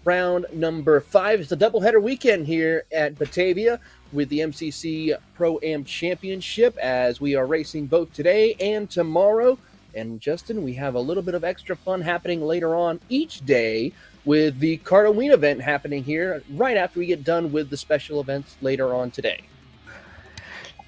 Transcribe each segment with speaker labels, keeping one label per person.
Speaker 1: round number 5. It's a doubleheader weekend here at Batavia with the MCC Pro-Am Championship as we are racing both today and tomorrow. And Justin, we have a little bit of extra fun happening later on each day with the Kart event happening here right after we get done with the special events later on today.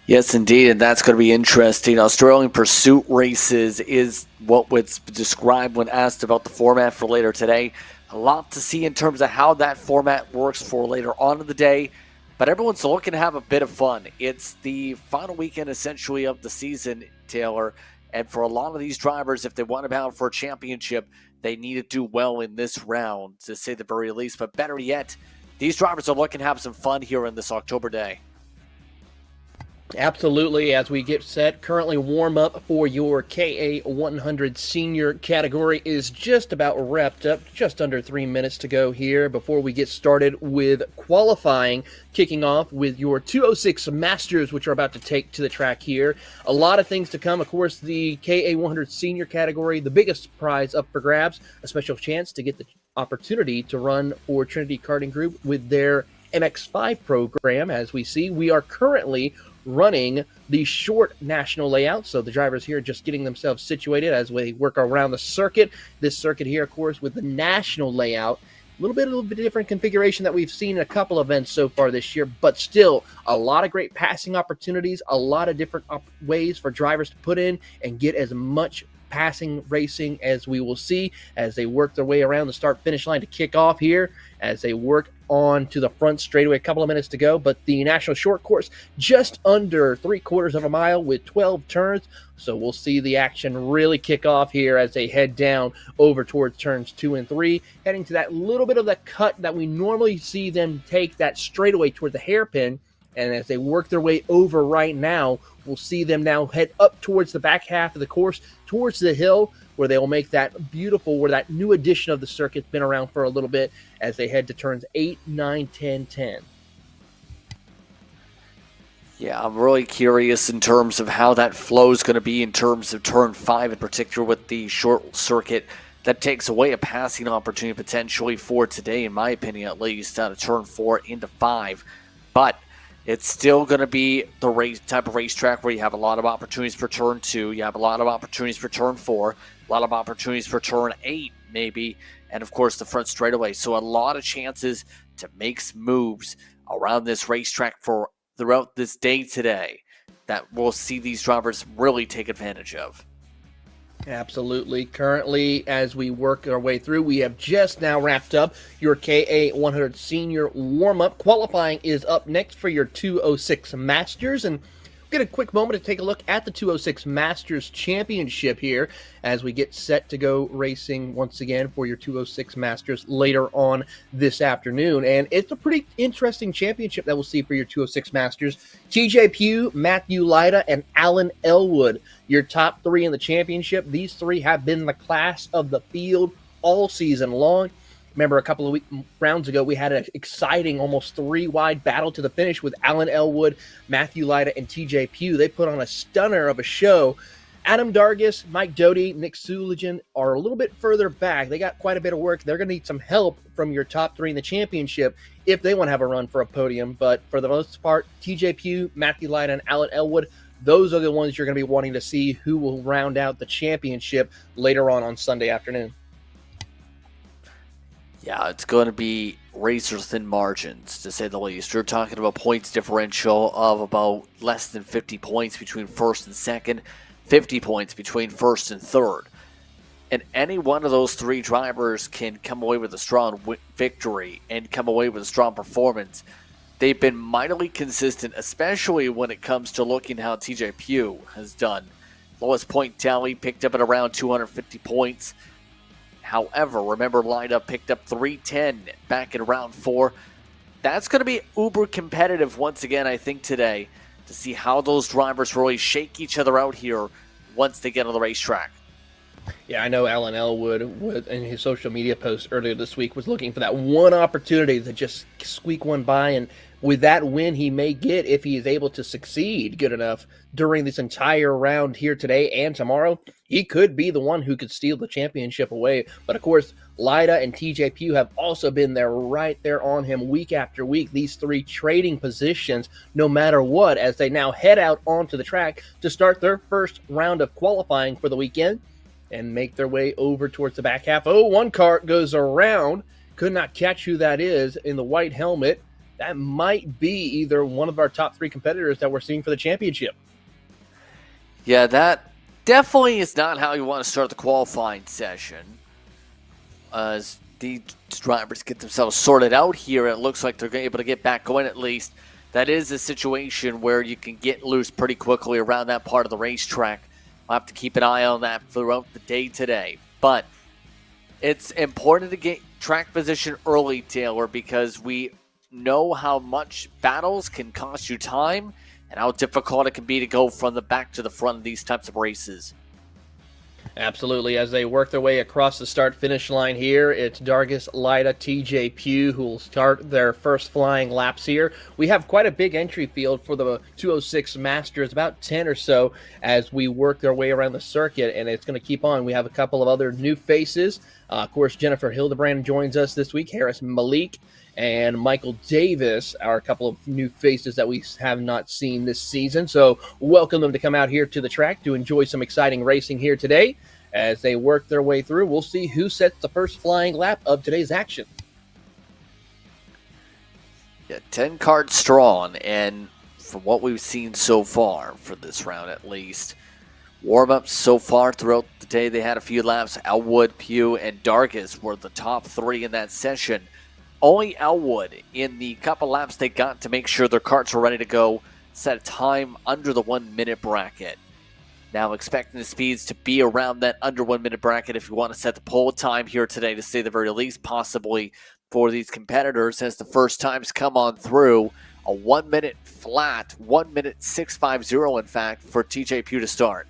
Speaker 2: Yes, indeed, and that's going to be interesting. Australian Pursuit races is what was described when asked about the format for later today. A lot to see in terms of how that format works for later on in the day, but everyone's looking to have a bit of fun. It's the final weekend, essentially, of the season, Taylor, and for a lot of these drivers, if they want to bound for a championship, they need to do well in this round, to say the very least. But better yet, these drivers are looking to have some fun here in this October day.
Speaker 1: Absolutely, as we get set, currently warm up for your KA100 senior category is just about wrapped up, just under 3 minutes to go here before we get started with qualifying, kicking off with your 206 Masters, which are about to take to the track here. A lot of things to come. Of course, the KA100 senior category, the biggest prize up for grabs, a special chance to get the opportunity to run for Trinity Karting Group with their MX5 program. As we see, we are currently running the short national layout, so the drivers here are just getting themselves situated as we work around the circuit. This circuit here, of course, with the national layout, a little bit different configuration that we've seen in a couple events so far this year, but still a lot of great passing opportunities, a lot of different ways for drivers to put in and get as much passing racing as we will see as they work their way around the start-finish line to kick off here, as they work on to the front straightaway. A couple of minutes to go, but the national short course just under 3/4 of a mile with 12 turns, so we'll see the action really kick off here as they head down over towards turns 2 and 3, heading to that little bit of the cut that we normally see them take, that straightaway toward the hairpin. And as they work their way over right now, we'll see them now head up towards the back half of the course, towards the hill, where they will make that beautiful, where that new edition of the circuit's been around for a little bit, as they head to turns 8, 9, 10, 10.
Speaker 2: Yeah, I'm really curious in terms of how that flow is going to be in terms of turn 5 in particular with the short circuit. That takes away a passing opportunity potentially for today, in my opinion at least, out of turn 4 into 5. But it's still going to be the race type of racetrack where you have a lot of opportunities for turn 2, you have a lot of opportunities for turn 4, a lot of opportunities for turn 8 maybe, and of course the front straightaway. So a lot of chances to make some moves around this racetrack for throughout this day today that we'll see these drivers really take advantage of.
Speaker 1: Absolutely. Currently, as we work our way through, we have just now wrapped up your KA100 Senior Warmup. Qualifying is up next for your 206 Masters, and we'll get a quick moment to take a look at the 206 Masters Championship here as we get set to go racing once again for your 206 Masters later on this afternoon. And it's a pretty interesting championship that we'll see for your 206 Masters. TJ Pugh, Matthew Lyda, and Alan Elwood, your top 3 in the championship. These 3 have been the class of the field all season long. Remember, a couple of rounds ago, we had an exciting, almost 3-wide battle to the finish with Alan Elwood, Matthew Lyda, and TJ Pugh. They put on a stunner of a show. Adam Dargis, Mike Doty, Nick Suligan are a little bit further back. They got quite a bit of work. They're going to need some help from your top 3 in the championship if they want to have a run for a podium. But for the most part, TJ Pugh, Matthew Lyda, and Alan Elwood, those are the ones you're going to be wanting to see who will round out the championship later on Sunday afternoon.
Speaker 2: Yeah, it's going to be razor-thin margins, to say the least. You're talking about points differential of about less than 50 points between first and second, 50 points between first and third. And any one of those 3 drivers can come away with a strong victory and come away with a strong performance. They've been mightily consistent, especially when it comes to looking how TJ Pugh has done. Lowest point tally picked up at around 250 points. However, remember, Lyda picked up 310 back in round 4. That's going to be uber competitive once again, I think, today, to see how those drivers really shake each other out here once they get on the racetrack.
Speaker 1: Yeah, I know Alan Elwood, in his social media post earlier this week, was looking for that one opportunity to just squeak one by, and with that win he may get if he is able to succeed good enough during this entire round here today and tomorrow, he could be the one who could steal the championship away. But of course, Lyda and TJ Pugh have also been there right there on him week after week. These three trading positions no matter what as they now head out onto the track to start their first round of qualifying for the weekend and make their way over towards the back half. Oh, one kart goes around. Could not catch who that is in the white helmet. That might be either one of our top three competitors that we're seeing for the championship.
Speaker 2: Yeah, that definitely is not how you want to start the qualifying session. As the drivers get themselves sorted out here, it looks like they're able to get back going at least. That is a situation where you can get loose pretty quickly around that part of the racetrack. I'll have to keep an eye on that throughout the day today. But it's important to get track position early, Taylor, because we know how much battles can cost you time and how difficult it can be to go from the back to the front of these types of races.
Speaker 1: Absolutely. As they work their way across the start-finish line here, it's Dargis, Lyda, TJ Pugh who will start their first flying laps here. We have quite a big entry field for the 206 Masters, about 10 or so, as we work their way around the circuit, and it's going to keep on. We have a couple of other new faces. Of course, Jennifer Hildebrand joins us this week. Harris Malik and Michael Davis are a couple of new faces that we have not seen this season. So welcome them to come out here to the track to enjoy some exciting racing here today. As they work their way through, we'll see who sets the first flying lap of today's action.
Speaker 2: Yeah, 10 karts strong, and from what we've seen so far for this round at least, warm-ups so far throughout the day, they had a few laps. Elwood, Pugh, and Dargis were the top three in that session. Only Elwood, in the couple laps they got to make sure their karts were ready to go, set a time under the 1 minute bracket. Now expecting the speeds to be around that under 1 minute bracket if you want to set the pole time here today, to say the very least, possibly for these competitors as the first times come on through. A 1 minute flat, 1 minute 650 in fact, for TJ Pugh to start.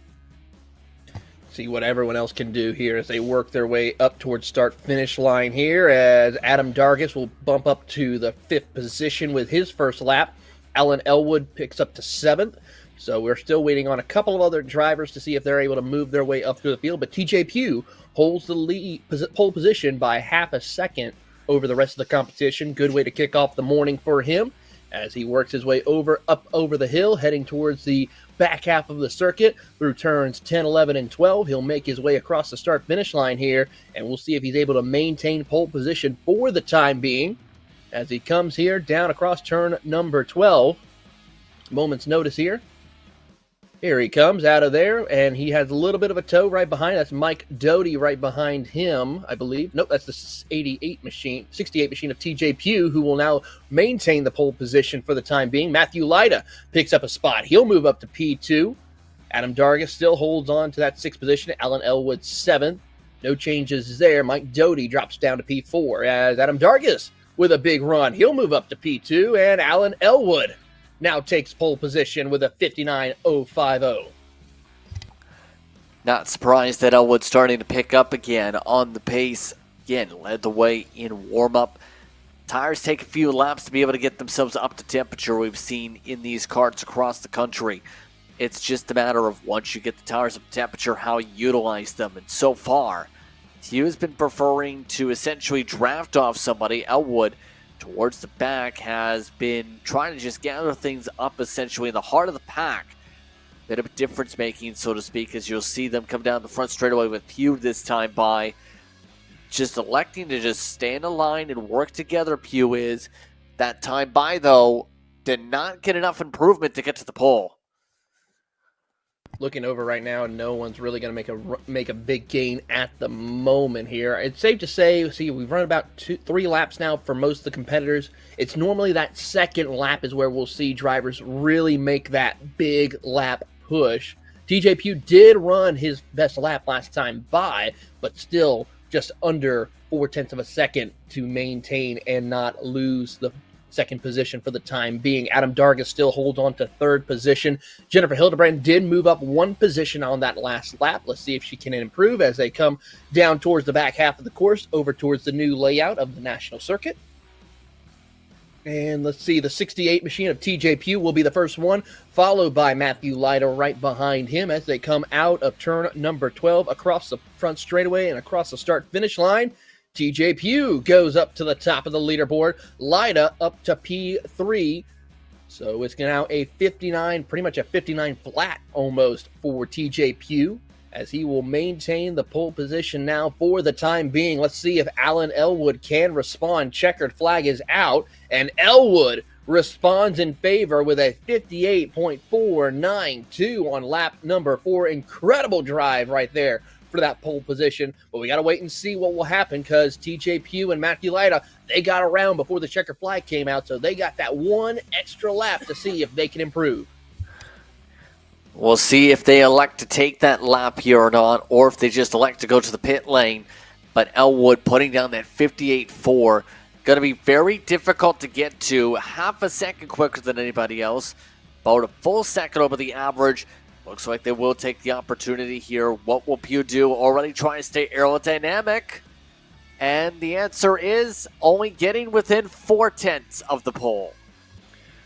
Speaker 1: See what everyone else can do here as they work their way up towards start-finish line here, as Adam Dargis will bump up to the 5th position with his first lap. Alan Elwood picks up to 7th. So we're still waiting on a couple of other drivers to see if they're able to move their way up through the field. But TJ Pugh holds the pole position by half a second over the rest of the competition. Good way to kick off the morning for him as he works his way up over the hill, heading towards the back half of the circuit through turns 10, 11, and 12. He'll make his way across the start-finish line here, and we'll see if he's able to maintain pole position for the time being as he comes here down across turn number 12. Moment's notice here. Here he comes out of there, and he has a little bit of a tow right behind. That's Mike Doty right behind him, I believe. Nope, that's the 68 machine of TJ Pugh, who will now maintain the pole position for the time being. Matthew Lyda picks up a spot. He'll move up to P2. Adam Dargis still holds on to that 6th position. Alan Elwood 7th. No changes there. Mike Doty drops down to P4 as Adam Dargis with a big run. He'll move up to P2, and Alan Elwood now takes pole position with a 59.050.
Speaker 2: Not surprised that Elwood's starting to pick up again on the pace. Again, led the way in warm-up. Tires take a few laps to be able to get themselves up to temperature we've seen in these karts across the country. It's just a matter of once you get the tires up to temperature, how you utilize them. And so far, Hugh has been preferring to essentially draft off somebody. Elwood, towards the back, has been trying to just gather things up essentially in the heart of the pack. Bit of a difference making, so to speak, as you'll see them come down the front straightaway with Pugh this time by. Just electing to just stay in a line and work together, Pugh is. That time by, though, did not get enough improvement to get to the pole.
Speaker 1: Looking over right now, no one's really going to make a big gain at the moment here. It's safe to say, we've run about 3 laps now for most of the competitors. It's normally that second lap is where we'll see drivers really make that big lap push. TJ Pugh did run his best lap last time by, but still just under 0.4 of a second to maintain and not lose the second position for the time being. Adam Dargis still holds on to 3rd position. Jennifer Hildebrand did move up 1 position on that last lap. Let's see if she can improve as they come down towards the back half of the course, over towards the new layout of the National Circuit. And let's see, the 68 machine of TJ Pugh will be the first one, followed by Matthew Lyda right behind him as they come out of turn number 12 across the front straightaway and across the start-finish line. TJ Pugh goes up to the top of the leaderboard. Lyda up to P3. So it's now a 59, pretty much a 59 flat almost for TJ Pugh, as he will maintain the pole position now for the time being. Let's see if Alan Elwood can respond. Checkered flag is out, and Elwood responds in favor with a 58.492 on lap number 4. Incredible drive right there for that pole position. But we got to wait and see what will happen, because TJ Pugh and Matthew Lyda, they got around before the checkered flag came out, so they got that one extra lap to see if they can improve.
Speaker 2: We'll see if they elect to take that lap here or not, or if they just elect to go to the pit lane. But Elwood putting down that 58.4, going to be very difficult to get to. Half a second quicker than anybody else, about a full second over the average. Looks like they will take the opportunity here. What will Pugh do? Already trying to stay aerodynamic. And the answer is only getting within 0.4 of the pole.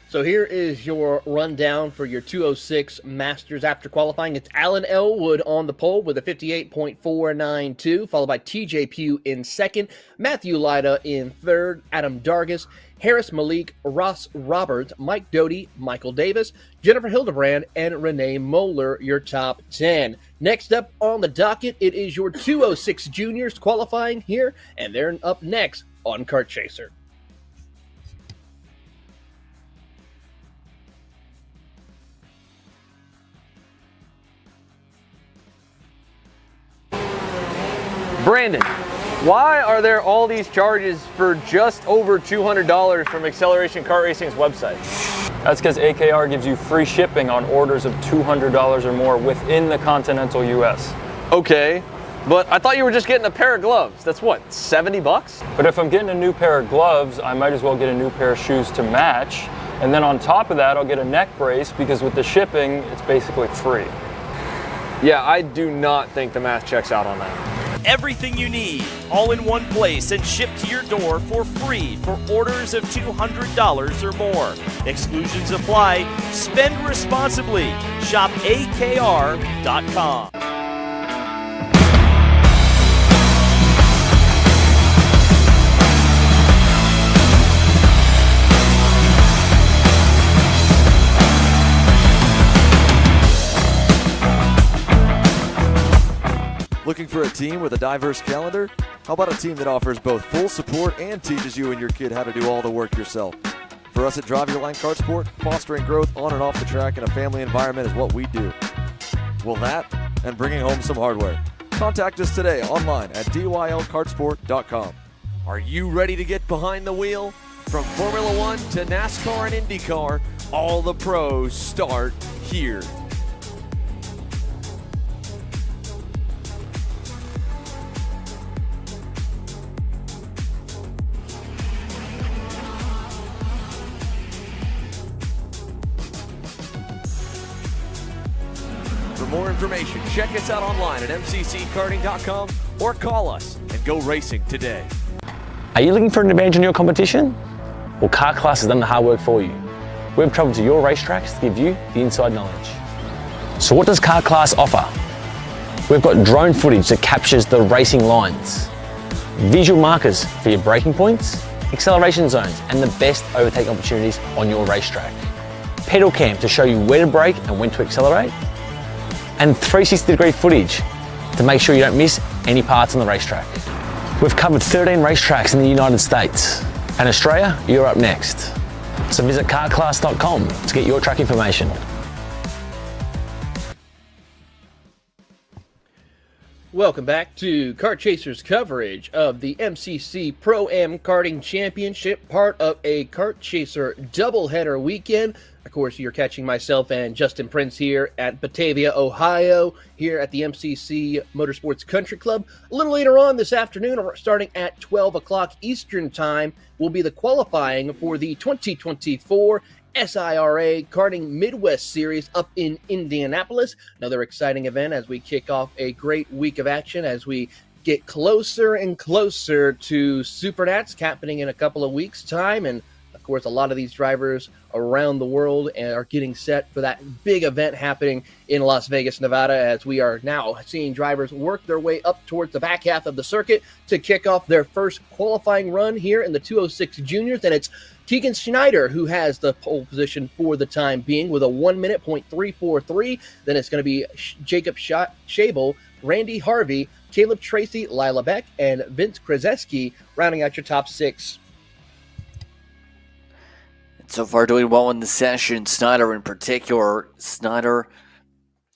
Speaker 1: So here is your rundown for your 206 Masters after qualifying. It's Alan Elwood on the pole with a 58.492, followed by TJ Pugh in second, Matthew Lyda in third, Adam Dargis, Harris Malik, Ross Roberts, Mike Doty, Michael Davis, Jennifer Hildebrand, and Renee Moeller, your top 10. Next up on the docket, it is your 206 Juniors qualifying here, and they're up next on Kart Chaser.
Speaker 3: Brandon, why are there all these charges for just over $200 from Acceleration Kart Racing's website?
Speaker 4: That's because AKR gives you free shipping on orders of $200 or more within the continental US.
Speaker 3: Okay, but I thought you were just getting a pair of gloves. That's what, 70 bucks?
Speaker 4: But if I'm getting a new pair of gloves, I might as well get a new pair of shoes to match. And then on top of that, I'll get a neck brace, because with the shipping, it's basically free.
Speaker 3: Yeah, I do not think the math checks out on that.
Speaker 5: Everything you need, all in one place and shipped to your door for free for orders of $200 or more. Exclusions apply. Spend responsibly. Shop AKR.com.
Speaker 6: Looking for a team with a diverse calendar? How about a team that offers both full support and teaches you and your kid how to do all the work yourself? For us at Drive Your Line Kart Sport, fostering growth on and off the track in a family environment is what we do. Well, that and bringing home some hardware. Contact us today online at dylkartsport.com. Are you ready to get behind the wheel? From Formula One to NASCAR and IndyCar, all the pros start here. For more information, check us out online at mcckarting.com or call us and go racing today.
Speaker 7: Are you looking for an advantage in your competition? Well, Car Class has done the hard work for you. We've traveled to your racetracks to give you the inside knowledge. So what does Car Class offer? We've got drone footage that captures the racing lines, visual markers for your braking points, acceleration zones, and the best overtake opportunities on your racetrack. Pedal cam to show you where to brake and when to accelerate, and 360-degree footage to make sure you don't miss any parts on the racetrack. We've covered 13 racetracks in the United States, and Australia, you're up next. So visit carclass.com to get your track information.
Speaker 1: Welcome back to Kart Chaser's coverage of the MCC Pro-Am Karting Championship, part of a Kart Chaser doubleheader weekend. Of course, you're catching myself and Justin Prince here at Batavia, Ohio, here at the MCC Motorsports Country Club. A little later on this afternoon, starting at 12 o'clock Eastern Time, will be the qualifying for the 2024 SIRA Karting Midwest Series up in Indianapolis. Another exciting event as we kick off a great week of action as we get closer and closer to Supernats happening in a couple of weeks' time. And of course, a lot of these drivers around the world and are getting set for that big event happening in Las Vegas, Nevada, as we are now seeing drivers work their way up towards the back half of the circuit to kick off their first qualifying run here in the 206 Juniors. And it's Tegan Schneider who has the pole position for the time being with a 1 minute .343. Then it's going to be Jacob Schabel, Randy Harvey, Caleb Tracy, Lila Beck, and Vince Krzeski rounding out your top 6.
Speaker 2: So far doing well in the session, Snyder in particular. Snyder,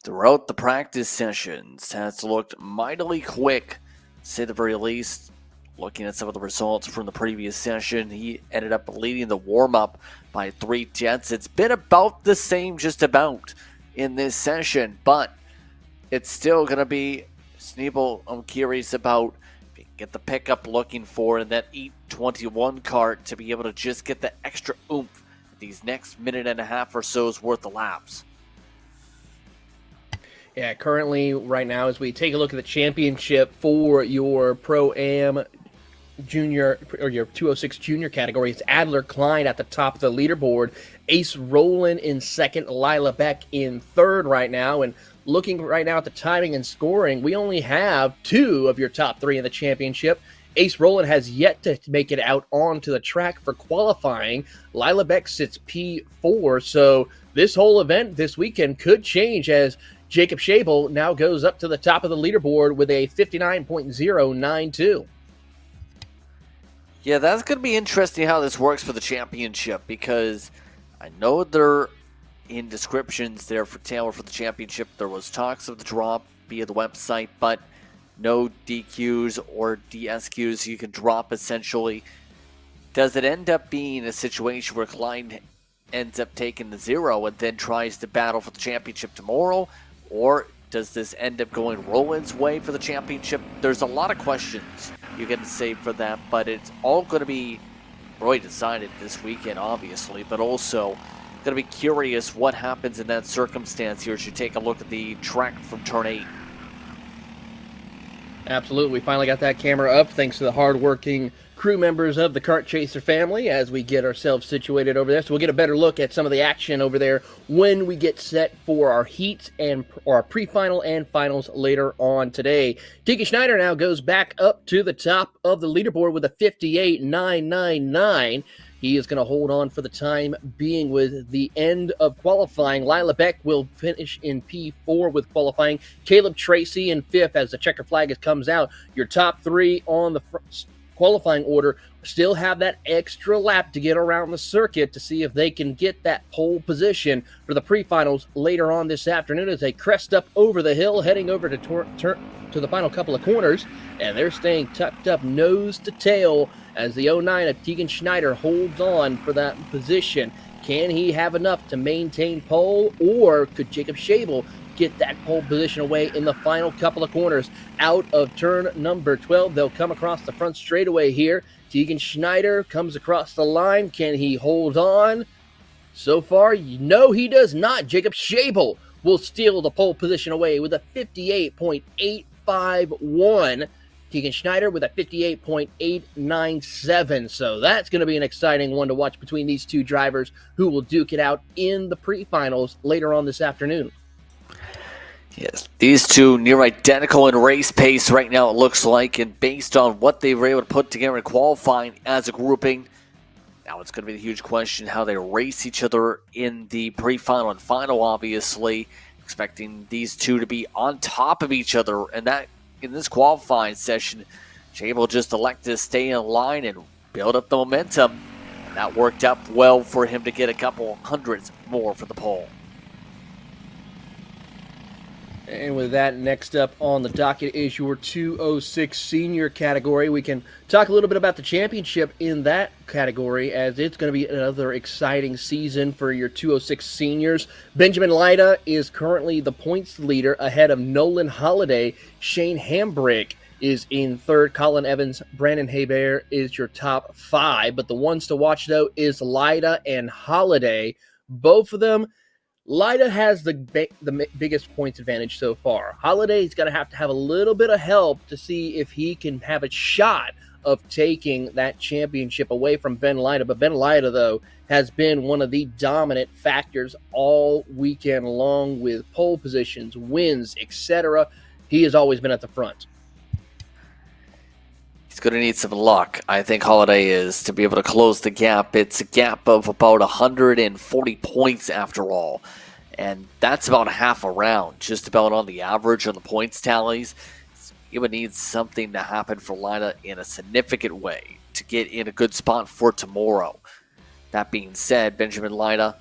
Speaker 2: throughout the practice sessions, has looked mightily quick, to say the very least. Looking at some of the results from the previous session, he ended up leading the warm-up by 3/10. It's been about the same just about in this session, but it's still going to be Sneebel, I'm curious about if you can get the pickup looking for in that E21 kart to be able to just get the extra oomph these next minute and a half or so's worth of laps.
Speaker 1: Yeah, currently, right now, as we take a look at the championship for your Pro-Am Junior or your 206 Junior category, it's Adler Klein at the top of the leaderboard, Ace Rowland in second, Lila Beck in third right now. And looking right now at the timing and scoring, we only have 2 of your top 3 in the championship. Ace Rowland has yet to make it out onto the track for qualifying. Lila Beck sits P4, so this whole event this weekend could change as Jacob Schabel now goes up to the top of the leaderboard with a 59.092.
Speaker 2: Yeah, that's going to be interesting how this works for the championship, because I know they're in descriptions there for Taylor for the championship. There was talks of the drop via the website, but no DQs or DSQs you can drop essentially. Does it end up being a situation where Klein ends up taking the 0 and then tries to battle for the championship tomorrow? Or does this end up going Rowland's way for the championship? There's a lot of questions you can say for that, but it's all going to be really decided this weekend, obviously, but also going to be curious what happens in that circumstance here as you take a look at the track from turn 8.
Speaker 1: Absolutely. We finally got that camera up thanks to the hardworking crew members of the Kart Chaser family as we get ourselves situated over there. So we'll get a better look at some of the action over there when we get set for our heats and our pre-final and finals later on today. Tegan Schneider now goes back up to the top of the leaderboard with a 58.999. He is going to hold on for the time being with the end of qualifying. Lila Beck will finish in P4 with qualifying. Caleb Tracy in 5th as the checker flag comes out. Your top 3 on the qualifying order still have that extra lap to get around the circuit to see if they can get that pole position for the pre-finals later on this afternoon as they crest up over the hill, heading over to the final couple of corners, and they're staying tucked up nose to tail as the 09 of Tegan Schneider holds on for that position. Can he have enough to maintain pole, or could Jacob Schabel get that pole position away in the final couple of corners? Out of turn number 12, they'll come across the front straightaway here. Tegan Schneider comes across the line. Can he hold on? So far, no, he does not. Jacob Schabel will steal the pole position away with a 58.851. Tegan Schneider with a 58.897. So that's going to be an exciting one to watch between these two drivers who will duke it out in the pre-finals later on this afternoon.
Speaker 2: Yes, these two near identical in race pace right now, it looks like, and based on what they were able to put together in qualifying as a grouping, now it's going to be the huge question how they race each other in the pre-final and final, obviously. Expecting these two to be on top of each other, and that in this qualifying session, Schabel just elected to stay in line and build up the momentum, and that worked out well for him to get a couple hundreds more for the pole.
Speaker 1: And with that, next up on the docket is your 206 Senior category. We can talk a little bit about the championship in that category, as it's going to be another exciting season for your 206 Seniors. Benjamin Lida is currently the points leader ahead of Nolan Holiday. Shane Hambrick is in third. Colin Evans, Brandon Hebert is your top 5. But the ones to watch, though, is Lida and Holiday. Both of them, Lida has the biggest points advantage so far. Holiday's going to have a little bit of help to see if he can have a shot of taking that championship away from Ben Lyda. But Ben Lyda, though, has been one of the dominant factors all weekend long with pole positions, wins, etc. He has always been at the front.
Speaker 2: He's going to need some luck, I think Holiday is, to be able to close the gap. It's a gap of about 140 points after all. And that's about half a round, just about on the average on the points tallies. He would need something to happen for Lyda in a significant way to get in a good spot for tomorrow. That being said, Benjamin Lyda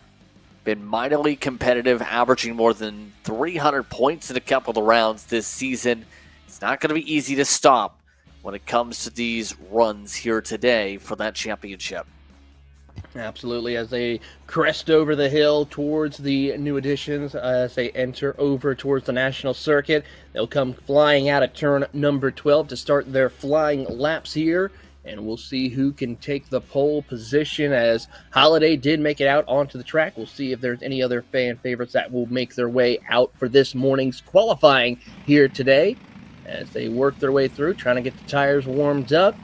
Speaker 2: been mightily competitive, averaging more than 300 points in a couple of rounds this season. It's not going to be easy to stop when it comes to these runs here today for that championship.
Speaker 1: Absolutely, as they crest over the hill towards the new additions, as they enter over towards the national circuit, they'll come flying out at turn number 12 to start their flying laps here, and we'll see who can take the pole position, as Holiday did make it out onto the track. We'll see if there's any other fan favorites that will make their way out for this morning's qualifying here today, as they work their way through, trying to get the tires warmed up.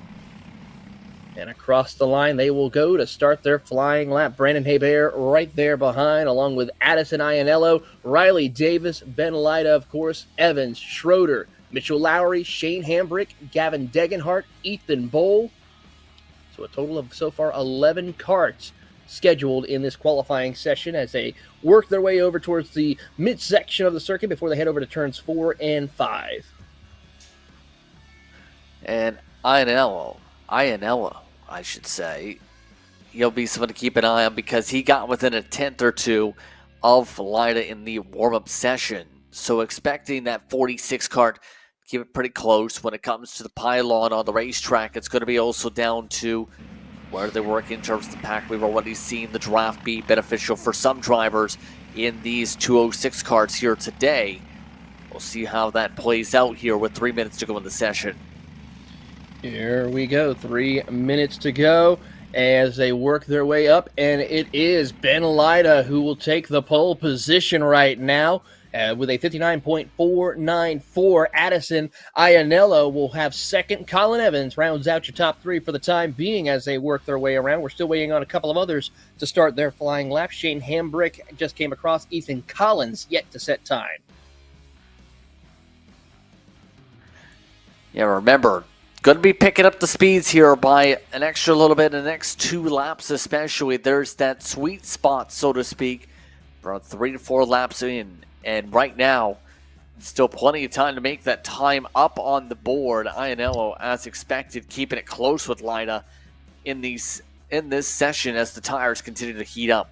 Speaker 1: And across the line, they will go to start their flying lap. Brandon Hebert right there behind, along with Addison Iannello, Riley Davis, Ben Lyda, of course, Evans, Schroeder, Mitchell Lowry, Shane Hambrick, Gavin Degenhart, Ethan Bowl. So a total of so far 11 karts scheduled in this qualifying session as they work their way over towards the midsection of the circuit before they head over to turns 4 and 5.
Speaker 2: And Iannello, I should say, he'll be someone to keep an eye on because he got within a tenth or two of Lyda in the warm-up session. So expecting that 46 kart, keep it pretty close. When it comes to the pylon on the racetrack, it's going to be also down to where they work in terms of the pack. We've already seen the draft be beneficial for some drivers in these 206 karts here today. We'll see how that plays out here with 3 minutes to go in the session.
Speaker 1: Here we go, 3 minutes to go as they work their way up, and it is Ben Lyda who will take the pole position right now with a 59.494. Addison Iannello will have second. Colin Evans rounds out your top three for the time being as they work their way around. We're still waiting on a couple of others to start their flying lap. Shane Hambrick just came across. Ethan Collins yet to set time.
Speaker 2: Yeah, remember, going to be picking up the speeds here by an extra little bit in the next 2 laps especially. There's that sweet spot, so to speak, around 3 to 4 laps in. And right now, still plenty of time to make that time up on the board. Iannello, as expected, keeping it close with Lyda in this session as the tires continue to heat up.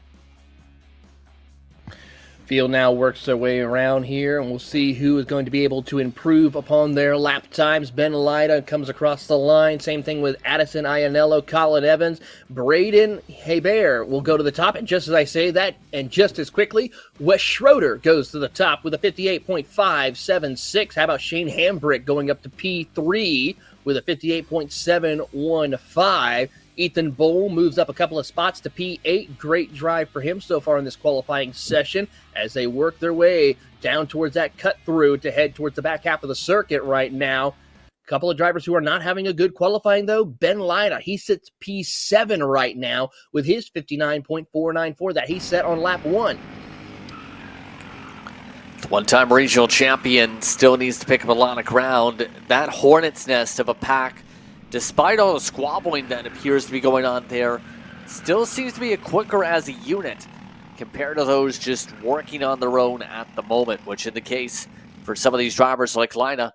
Speaker 1: Field now works their way around here, and we'll see who is going to be able to improve upon their lap times. Ben Lyda comes across the line. Same thing with Addison Iannello, Colin Evans. Braden Hebert will go to the top. And just as I say that, and just as quickly, Wes Schroeder goes to the top with a 58.576. How about Shane Hambrick going up to P3 with a 58.715? Ethan Bowl moves up a couple of spots to P8. Great drive for him so far in this qualifying session as they work their way down towards that cut through to head towards the back half of the circuit right now. A couple of drivers who are not having a good qualifying, though. Ben Lyda, he sits P7 right now with his 59.494 that he set on lap 1.
Speaker 2: The one-time regional champion still needs to pick up a lot of ground. That hornet's nest of a pack, despite all the squabbling that appears to be going on there, still seems to be a quicker as a unit compared to those just working on their own at the moment, which in the case for some of these drivers like Lyda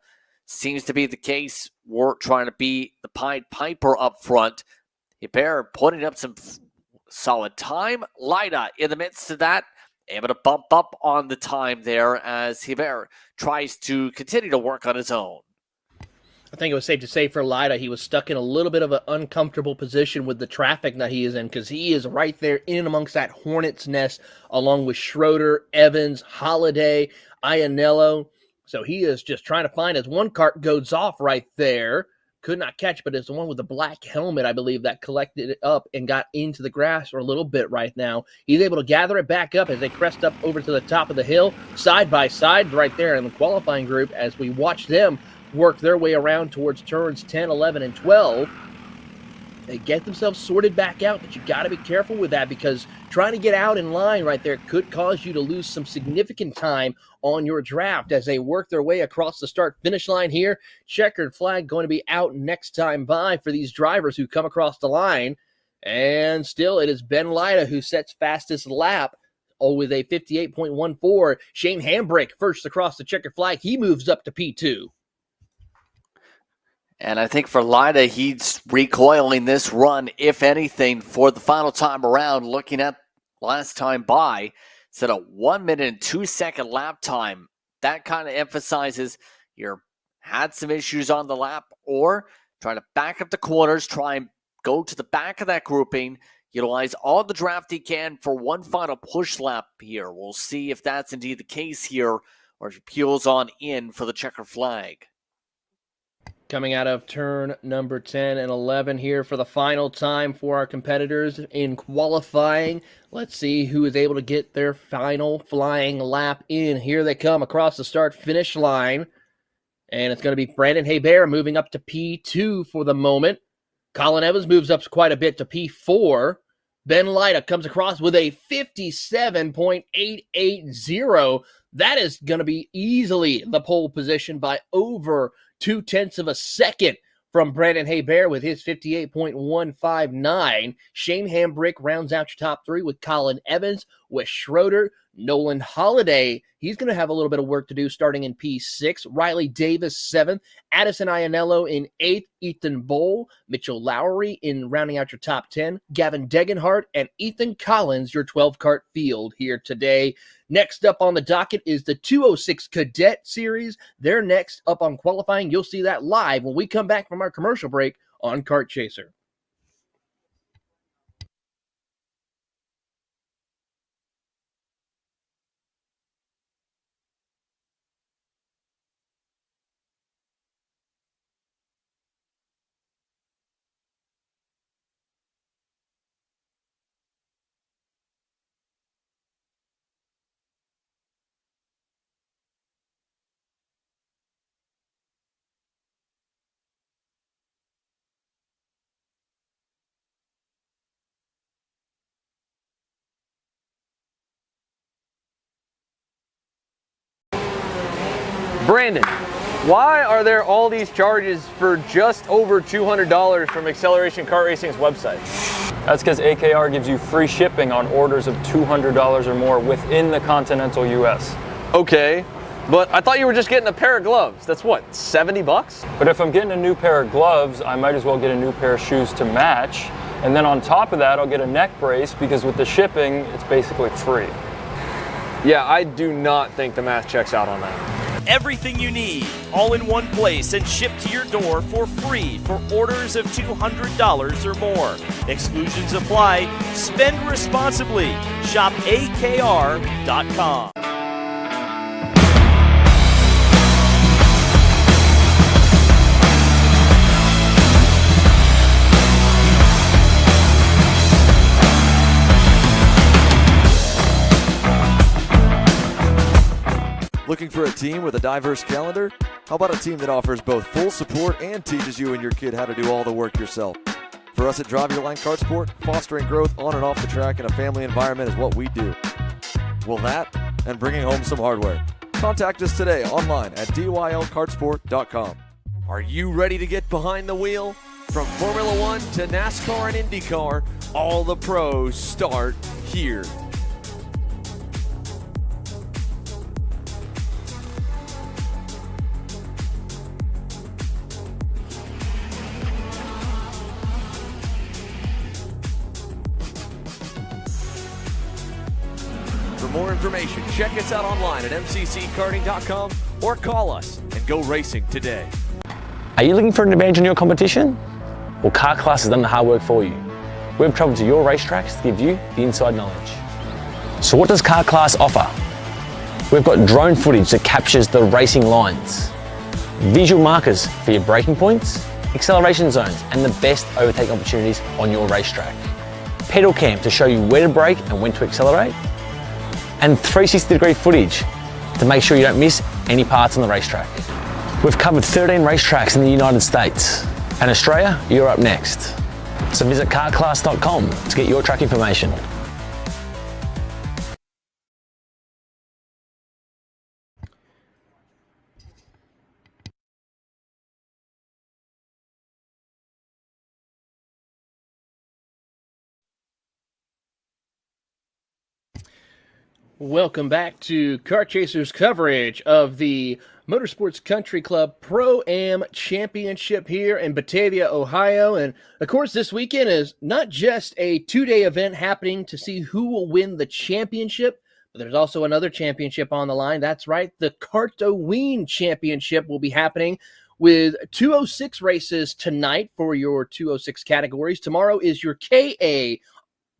Speaker 2: seems to be the case. We're trying to be the Pied Piper up front. Hebert putting up some solid time. Lyda in the midst of that, able to bump up on the time there as Hebert tries to continue to work on his own.
Speaker 1: I think it was safe to say for Lyda, he was stuck in a little bit of an uncomfortable position with the traffic that he is in, because he is right there in amongst that hornet's nest along with Schroeder, Evans, Holiday, Iannello. So he is just trying to find as one kart goes off right there. Could not catch, but it's the one with the black helmet, I believe, that collected it up and got into the grass for a little bit right now. He's able to gather it back up as they crest up over to the top of the hill, side by side right there in the qualifying group as we watch them work their way around towards turns 10, 11, and 12. They get themselves sorted back out, but you got to be careful with that because trying to get out in line right there could cause you to lose some significant time on your draft as they work their way across the start-finish line here. Checkered flag going to be out next time by for these drivers who come across the line. And still, it is Ben Lyda who sets fastest lap with a 58.14. Shane Hambrick first across the checkered flag. He moves up to P2.
Speaker 2: And I think for Lyda, he's recoiling this run, if anything, for the final time around. Looking at last time by, instead of 1 minute and 2 second lap time, that kind of emphasizes you had some issues on the lap or trying to back up the corners, try and go to the back of that grouping, utilize all the draft he can for one final push lap here. We'll see if that's indeed the case here or if he peels on in for the checker flag.
Speaker 1: Coming out of turn number 10 and 11 here for the final time for our competitors in qualifying. Let's see who is able to get their final flying lap in. Here they come across the start-finish line. And it's going to be Brandon Hebert moving up to P2 for the moment. Colin Evans moves up quite a bit to P4. Ben Lyda comes across with a 57.880. That is going to be easily the pole position by over 0.2 of a second from Brandon Hebert with his 58.159. Shane Hambrick rounds out your top three with Colin Evans, Wes Schroeder, Nolan Holiday. He's going to have a little bit of work to do starting in P6. Riley Davis, 7th. Addison Ianello in 8th. Ethan Bowl. Mitchell Lowry in rounding out your top 10. Gavin Degenhardt and Ethan Collins, your 12-cart field here today. Next up on the docket is the 206 Cadet Series. They're next up on qualifying. You'll see that live when we come back from our commercial break on Kart Chaser.
Speaker 3: Brandon, why are there all these charges for just over $200 from Acceleration Kart Racing's website?
Speaker 4: That's because AKR gives you free shipping on orders of $200 or more within the continental US.
Speaker 3: Okay, but I thought you were just getting a pair of gloves. That's what, 70 bucks?
Speaker 4: But if I'm getting a new pair of gloves, I might as well get a new pair of shoes to match. And then on top of that, I'll get a neck brace because with the shipping, it's basically free.
Speaker 3: Yeah, I do not think the math checks out on that.
Speaker 5: Everything you need, all in one place and shipped to your door for free for orders of $200 or more. Exclusions apply. Spend responsibly. Shop AKR.com.
Speaker 6: Looking for a team with a diverse calendar? How about a team that offers both full support and teaches you and your kid how to do all the work yourself? For us at Drive Your Line Kart Sport, fostering growth on and off the track in a family environment is what we do. Well, that and bringing home some hardware. Contact us today online at dylkartsport.com. Are you ready to get behind the wheel? From Formula One to NASCAR and IndyCar, all the pros start here. For more information, check us out online at mcckarting.com or call us and go racing today.
Speaker 7: Are you looking for an advantage in your competition? Well, Car Class has done the hard work for you. We've traveled to your racetracks to give you the inside knowledge. So what does Car Class offer? We've got drone footage that captures the racing lines, visual markers for your braking points, acceleration zones, and the best overtake opportunities on your racetrack. Pedal cam to show you where to brake and when to accelerate, and 360-degree footage to make sure you don't miss any parts on the racetrack. We've covered 13 racetracks in the United States. And Australia, you're up next. So visit kartclass.com to get your track information.
Speaker 1: Welcome back to Kart Chasers coverage of the Motorsports Country Club Pro-Am Championship here in Batavia, Ohio. And of course, this weekend is not just a two-day event happening to see who will win the championship, but there's also another championship on the line. That's right, the Kartoween Championship will be happening with 206 races tonight for your 206 categories. Tomorrow is your KA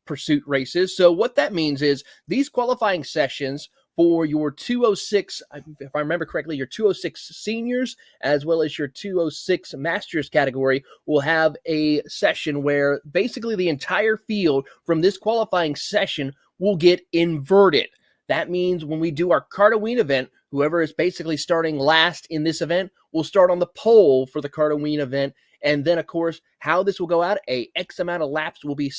Speaker 1: pursuit races. So what that means is these qualifying sessions for your 206, if I remember correctly, your 206 seniors as well as your 206 masters category will have a session where basically the entire field from this qualifying session will get inverted. That means when we do our Kartoween event, whoever is basically starting last in this event will start on the pole for the Kartoween event. And then, of course, how this will go out, a X amount of laps will be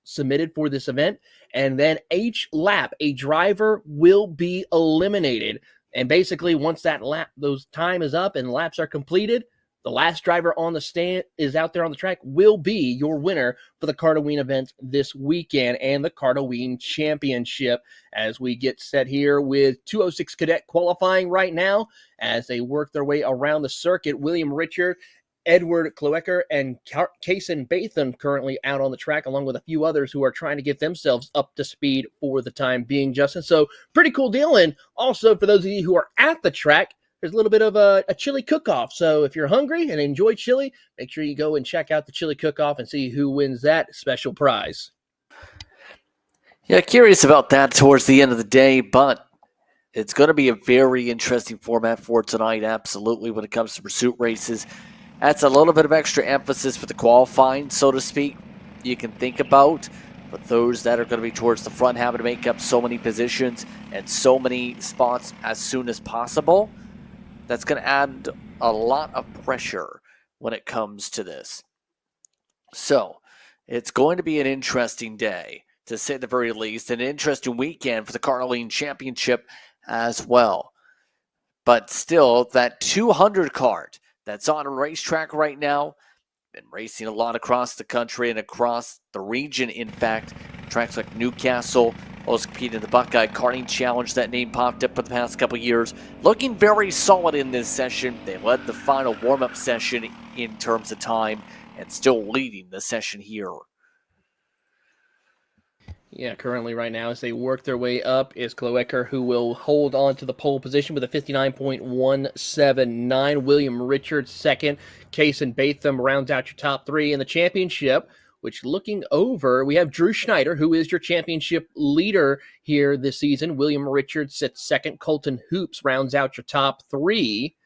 Speaker 1: submitted for this event, and then each lap a driver will be eliminated. And basically once that lap, those time is up and laps are completed, the last driver on the stand is out there on the track will be your winner for the Kartoween event this weekend and the Kartoween Championship. As we get set here with 206 Cadet qualifying right now as they work their way around the circuit, William Richard, Edward Kloecker, and Kason Batham currently out on the track, along with a few others who are trying to get themselves up to speed for the time being, Justin. So pretty cool deal. And also for those of you who are at the track, there's a little bit of a chili cook-off. So if you're hungry and enjoy chili, make sure you go and check out the chili cook-off and see who wins that special prize.
Speaker 2: Yeah, curious about that towards the end of the day, but it's going to be a very interesting format for tonight, absolutely, when it comes to pursuit races. That's a little bit of extra emphasis for the qualifying, so to speak, you can think about. But those that are going to be towards the front, having to make up so many positions and so many spots as soon as possible, that's going to add a lot of pressure when it comes to this. So it's going to be an interesting day, to say the very least, an interesting weekend for the Kartoween Championship as well. But still, that 200 kart that's on a racetrack right now, been racing a lot across the country and across the region, in fact. Tracks like Newcastle, also competing in the Buckeye Karting Challenge. That name popped up for the past couple years. Looking very solid in this session. They led the final warm-up session in terms of time and still leading the session here.
Speaker 1: Yeah, currently right now as they work their way up is Kloecker, who will hold on to the pole position with a 59.179. William Richards second. Kason Batham rounds out your top three in the championship, which looking over, we have Drew Schneider, who is your championship leader here this season. William Richards sits second. Colton Hoops rounds out your top three.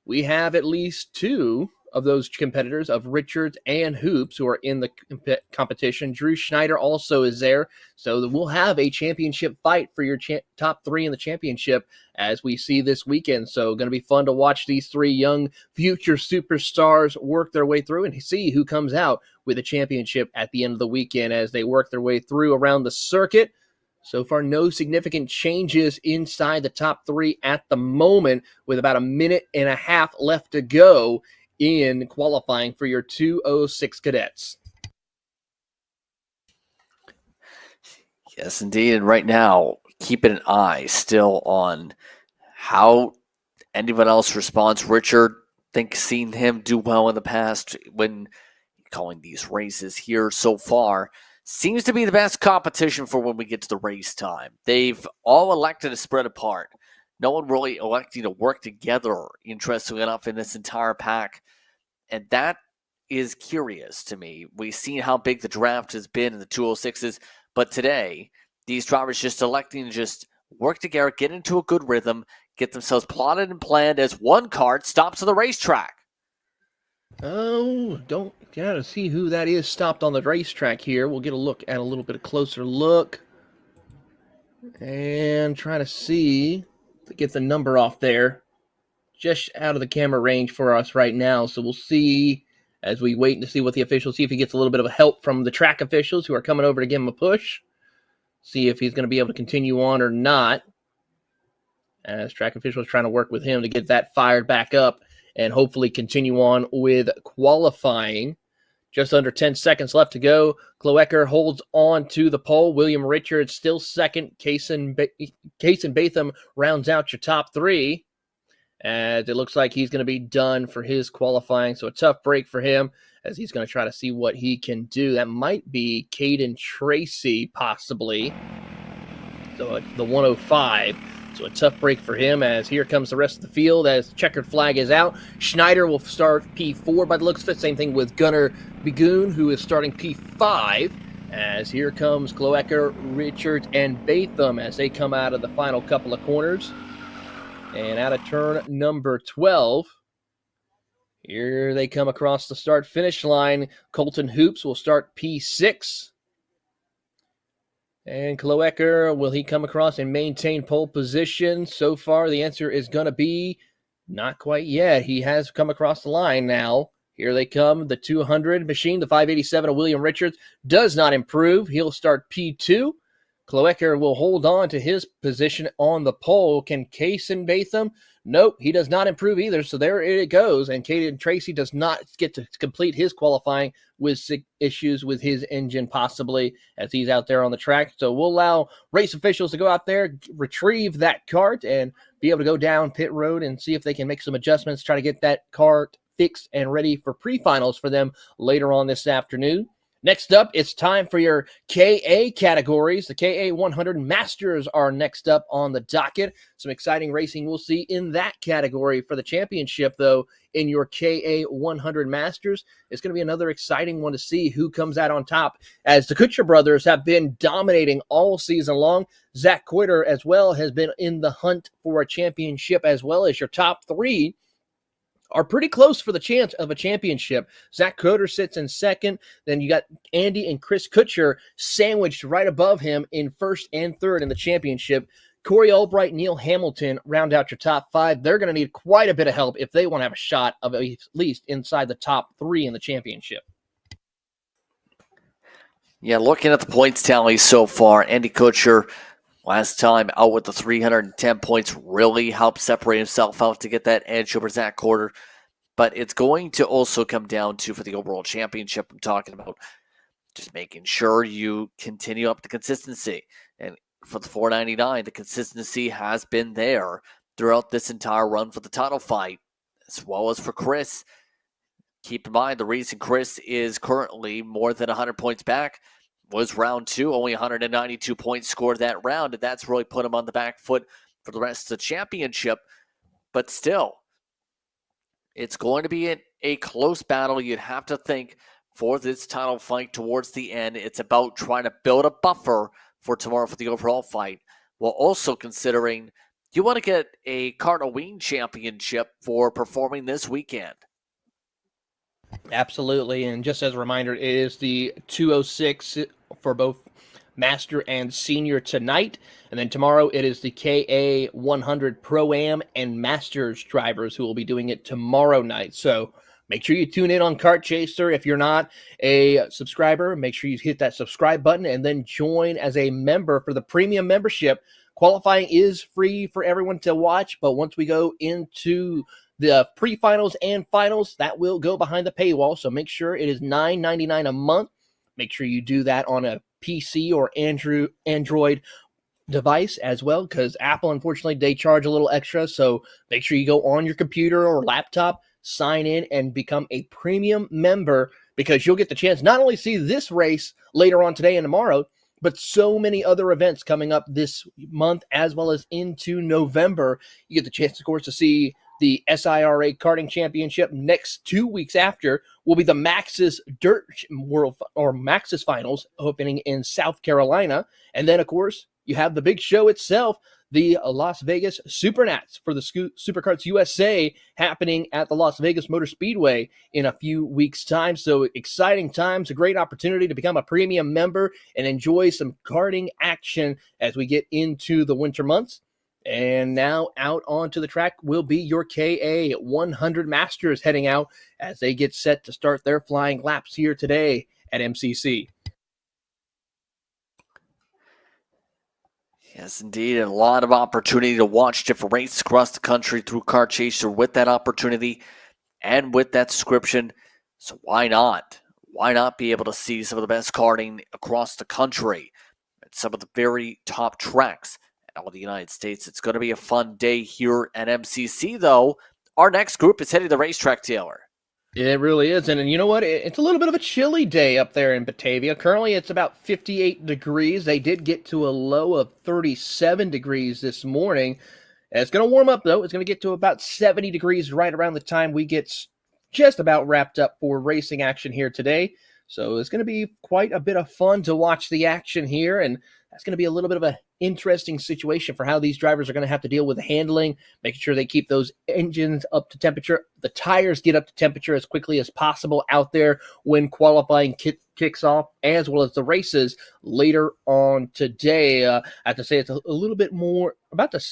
Speaker 1: We have at least two of those competitors of Richards and Hoops who are in the competition. Drew Schneider also is there. So we'll have a championship fight for your top three in the championship as we see this weekend. So going to be fun to watch these three young future superstars work their way through and see who comes out with a championship at the end of the weekend as they work their way through around the circuit. So far, no significant changes inside the top three at the moment, with about a minute and a half left to go in qualifying for your 206 cadets.
Speaker 2: Yes, indeed. And right now, keeping an eye still on how anyone else responds. Richard, think seen him do well in the past when calling these races here so far. Seems to be the best competition for when we get to the race time. They've all elected to spread apart. No one really electing to work together, interestingly enough, in this entire pack. And that is curious to me. We've seen how big the draft has been in the 206s, but today, these drivers just electing to just work together, get into a good rhythm, get themselves plotted and planned as one kart stops on the racetrack.
Speaker 1: Oh, gotta see who that is stopped on the racetrack here. We'll get a look at a little bit of closer look. And try to see to get the number off there. just out of the camera range for us right now. So we'll see as we wait to see what the officials, see if he gets a little bit of help from the track officials who are coming over to give him a push. See if he's going to be able to continue on or not. As track officials trying to work with him to get that fired back up and hopefully continue on with qualifying. Just under 10 seconds left to go. Kloecker holds on to the pole. William Richards still second. Case and Batham rounds out your top three. As it looks like he's going to be done for his qualifying. So a tough break for him as he's going to try to see what he can do. That might be Caden Tracy possibly. So the 105. So a tough break for him as here comes the rest of the field as the checkered flag is out. Schneider will start P4 by the looks of it. Same thing with Gunnar Begoon, who is starting P5. As here comes Kloecker, Richards, and Batham as they come out of the final couple of corners. And out of turn number 12, here they come across the start-finish line. Colton Hoops will start P6. And Kloecker, will he come across and maintain pole position? So far, the answer is going to be not quite yet. He has come across the line now. Here they come, the 200 machine, the 587 of William Richards does not improve. He'll start P2. Kloecker will hold on to his position on the pole. Can Kaysen Batham? Nope, he does not improve either. So there it goes. And Caden Tracy does not get to complete his qualifying with issues with his engine possibly as he's out there on the track. So we'll allow race officials to go out there, retrieve that cart, and be able to go down pit road and see if they can make some adjustments, try to get that cart fixed and ready for pre-finals for them later on this afternoon. Next up, it's time for your KA categories. The KA 100 Masters are next up on the docket. Some exciting racing we'll see in that category for the championship, though, in your KA 100 Masters. It's going to be another exciting one to see who comes out on top, as the Kutcher brothers have been dominating all season long. Zach Coiter as well has been in the hunt for a championship, as well as your top three are pretty close for the chance of a championship. Zach Coiter sits in second. Then you got Andy and Chris Kutcher sandwiched right above him in first and third in the championship. Corey Albright, Neil Hamilton round out your top five. They're going to need quite a bit of help if they want to have a shot of at least inside the top three in the championship.
Speaker 2: Yeah, looking at the points tally so far, Andy Kutcher last time out with the 310 points really helped separate himself out to get that edge over Zach Coiter. But it's going to also come down to, for the overall championship, I'm talking about just making sure you continue up the consistency. And for the 499, the consistency has been there throughout this entire run for the title fight, as well as for Chris. Keep in mind, the reason Chris is currently more than 100 points back was round two, only 192 points scored that round, and that's really put him on the back foot for the rest of the championship. But still, it's going to be a close battle, you'd have to think, for this title fight towards the end. It's about trying to build a buffer for tomorrow for the overall fight, while also considering you want to get a Cardinal Wing championship for performing this weekend.
Speaker 1: Absolutely, and just as a reminder, it is the 206 for both Master and Senior tonight, and then tomorrow it is the KA 100 Pro-Am and Masters drivers who will be doing it tomorrow night. So make sure you tune in on Kart Chaser. If you're not a subscriber, make sure you hit that subscribe button and then join as a member for the premium membership. Qualifying is free for everyone to watch, but once we go into the pre-finals and finals, that will go behind the paywall. So make sure it is $9.99 a month. Make sure you do that on a PC or Android device as well, because Apple, unfortunately, they charge a little extra. So make sure you go on your computer or laptop, sign in, and become a premium member, because you'll get the chance not only see this race later on today and tomorrow, but so many other events coming up this month as well as into November. You get the chance, of course, to see the SIRA Karting Championship. Next 2 weeks after will be the Maxxis Dirt World or Maxxis Finals opening in South Carolina. And then, of course, you have the big show itself, the Las Vegas Supernats for the Superkarts USA, happening at the Las Vegas Motor Speedway in a few weeks' time. So exciting times, a great opportunity to become a premium member and enjoy some karting action as we get into the winter months. And now out onto the track will be your KA 100 Masters heading out as they get set to start their flying laps here today at MCC.
Speaker 2: Yes, indeed. And a lot of opportunity to watch different races across the country through Kart Chaser with that opportunity and with that subscription. So why not? Why not be able to see some of the best karting across the country at some of the very top tracks in all the United States? It's going to be a fun day here at MCC, though. Our next group is heading to the racetrack, Taylor.
Speaker 1: It really is. And you know what? It's a little bit of a chilly day up there in Batavia. Currently, it's about 58 degrees. They did get to a low of 37 degrees this morning. And it's going to warm up, though. It's going to get to about 70 degrees right around the time we get just about wrapped up for racing action here today. So it's going to be quite a bit of fun to watch the action here. And that's going to be a little bit of an interesting situation for how these drivers are going to have to deal with the handling, making sure they keep those engines up to temperature, the tires get up to temperature as quickly as possible out there when qualifying kicks off, as well as the races later on today. I have to say it's a little bit more,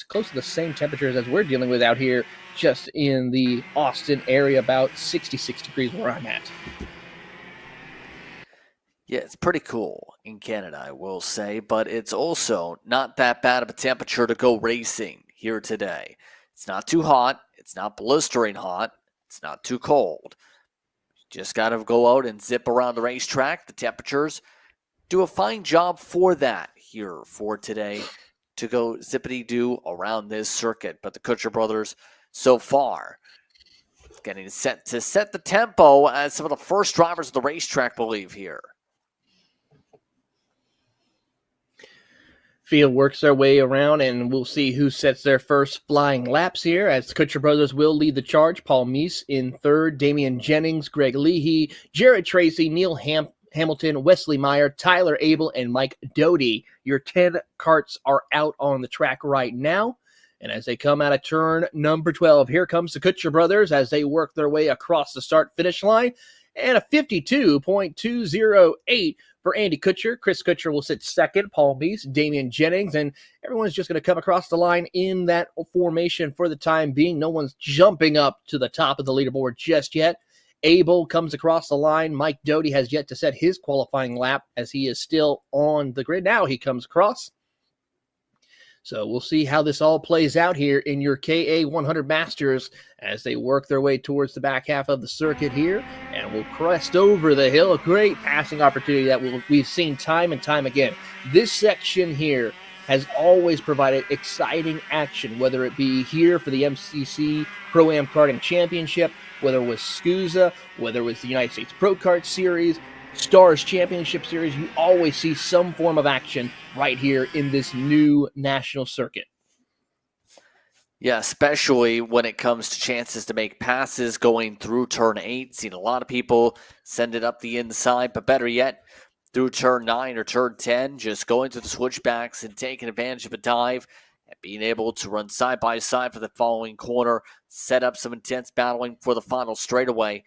Speaker 1: close to the same temperatures as we're dealing with out here just in the Austin area, about 66 degrees where I'm at.
Speaker 2: Yeah, it's pretty cool in Canada, I will say, but it's also not that bad of a temperature to go racing here today. It's not too hot. It's not blistering hot. It's not too cold. You just got to go out and zip around the racetrack. The temperatures do a fine job for that here for today to go zippity-doo around this circuit. But the Kutcher brothers so far getting set to set the tempo as some of the first drivers of the racetrack believe here.
Speaker 1: Field works their way around, and we'll see who sets their first flying laps here, as the Kutcher brothers will lead the charge. Paul Meese in third, Damian Jennings, Greg Leahy, Jared Tracy, Neil Hamilton, Wesley Meyer, Tyler Abel, and Mike Doty. Your 10 karts are out on the track right now. And as they come out of turn number 12, here comes the Kutcher brothers as they work their way across the start-finish line. And a 52.208 for Andy Kutcher. Chris Kutcher will sit second, Paul Meese, Damian Jennings, and everyone's just going to come across the line in that formation for the time being. No one's jumping up to the top of the leaderboard just yet. Abel comes across the line. Mike Doty has yet to set his qualifying lap as he is still on the grid. Now he comes across. So we'll see how this all plays out here in your KA 100 Masters as they work their way towards the back half of the circuit here. And we'll crest over the hill. A great passing opportunity that we've seen time and time again. This section here has always provided exciting action, whether it be here for the MCC Pro-Am Karting Championship, whether it was SCUSA, whether it was the United States Pro Kart Series, Stars Championship Series. You always see some form of action right here in this new national circuit.
Speaker 2: Yeah, especially when it comes to chances to make passes going through turn 8. Seen a lot of people send it up the inside, but better yet, through turn 9 or turn 10, just going to the switchbacks and taking advantage of a dive and being able to run side by side for the following corner, set up some intense battling for the final straightaway.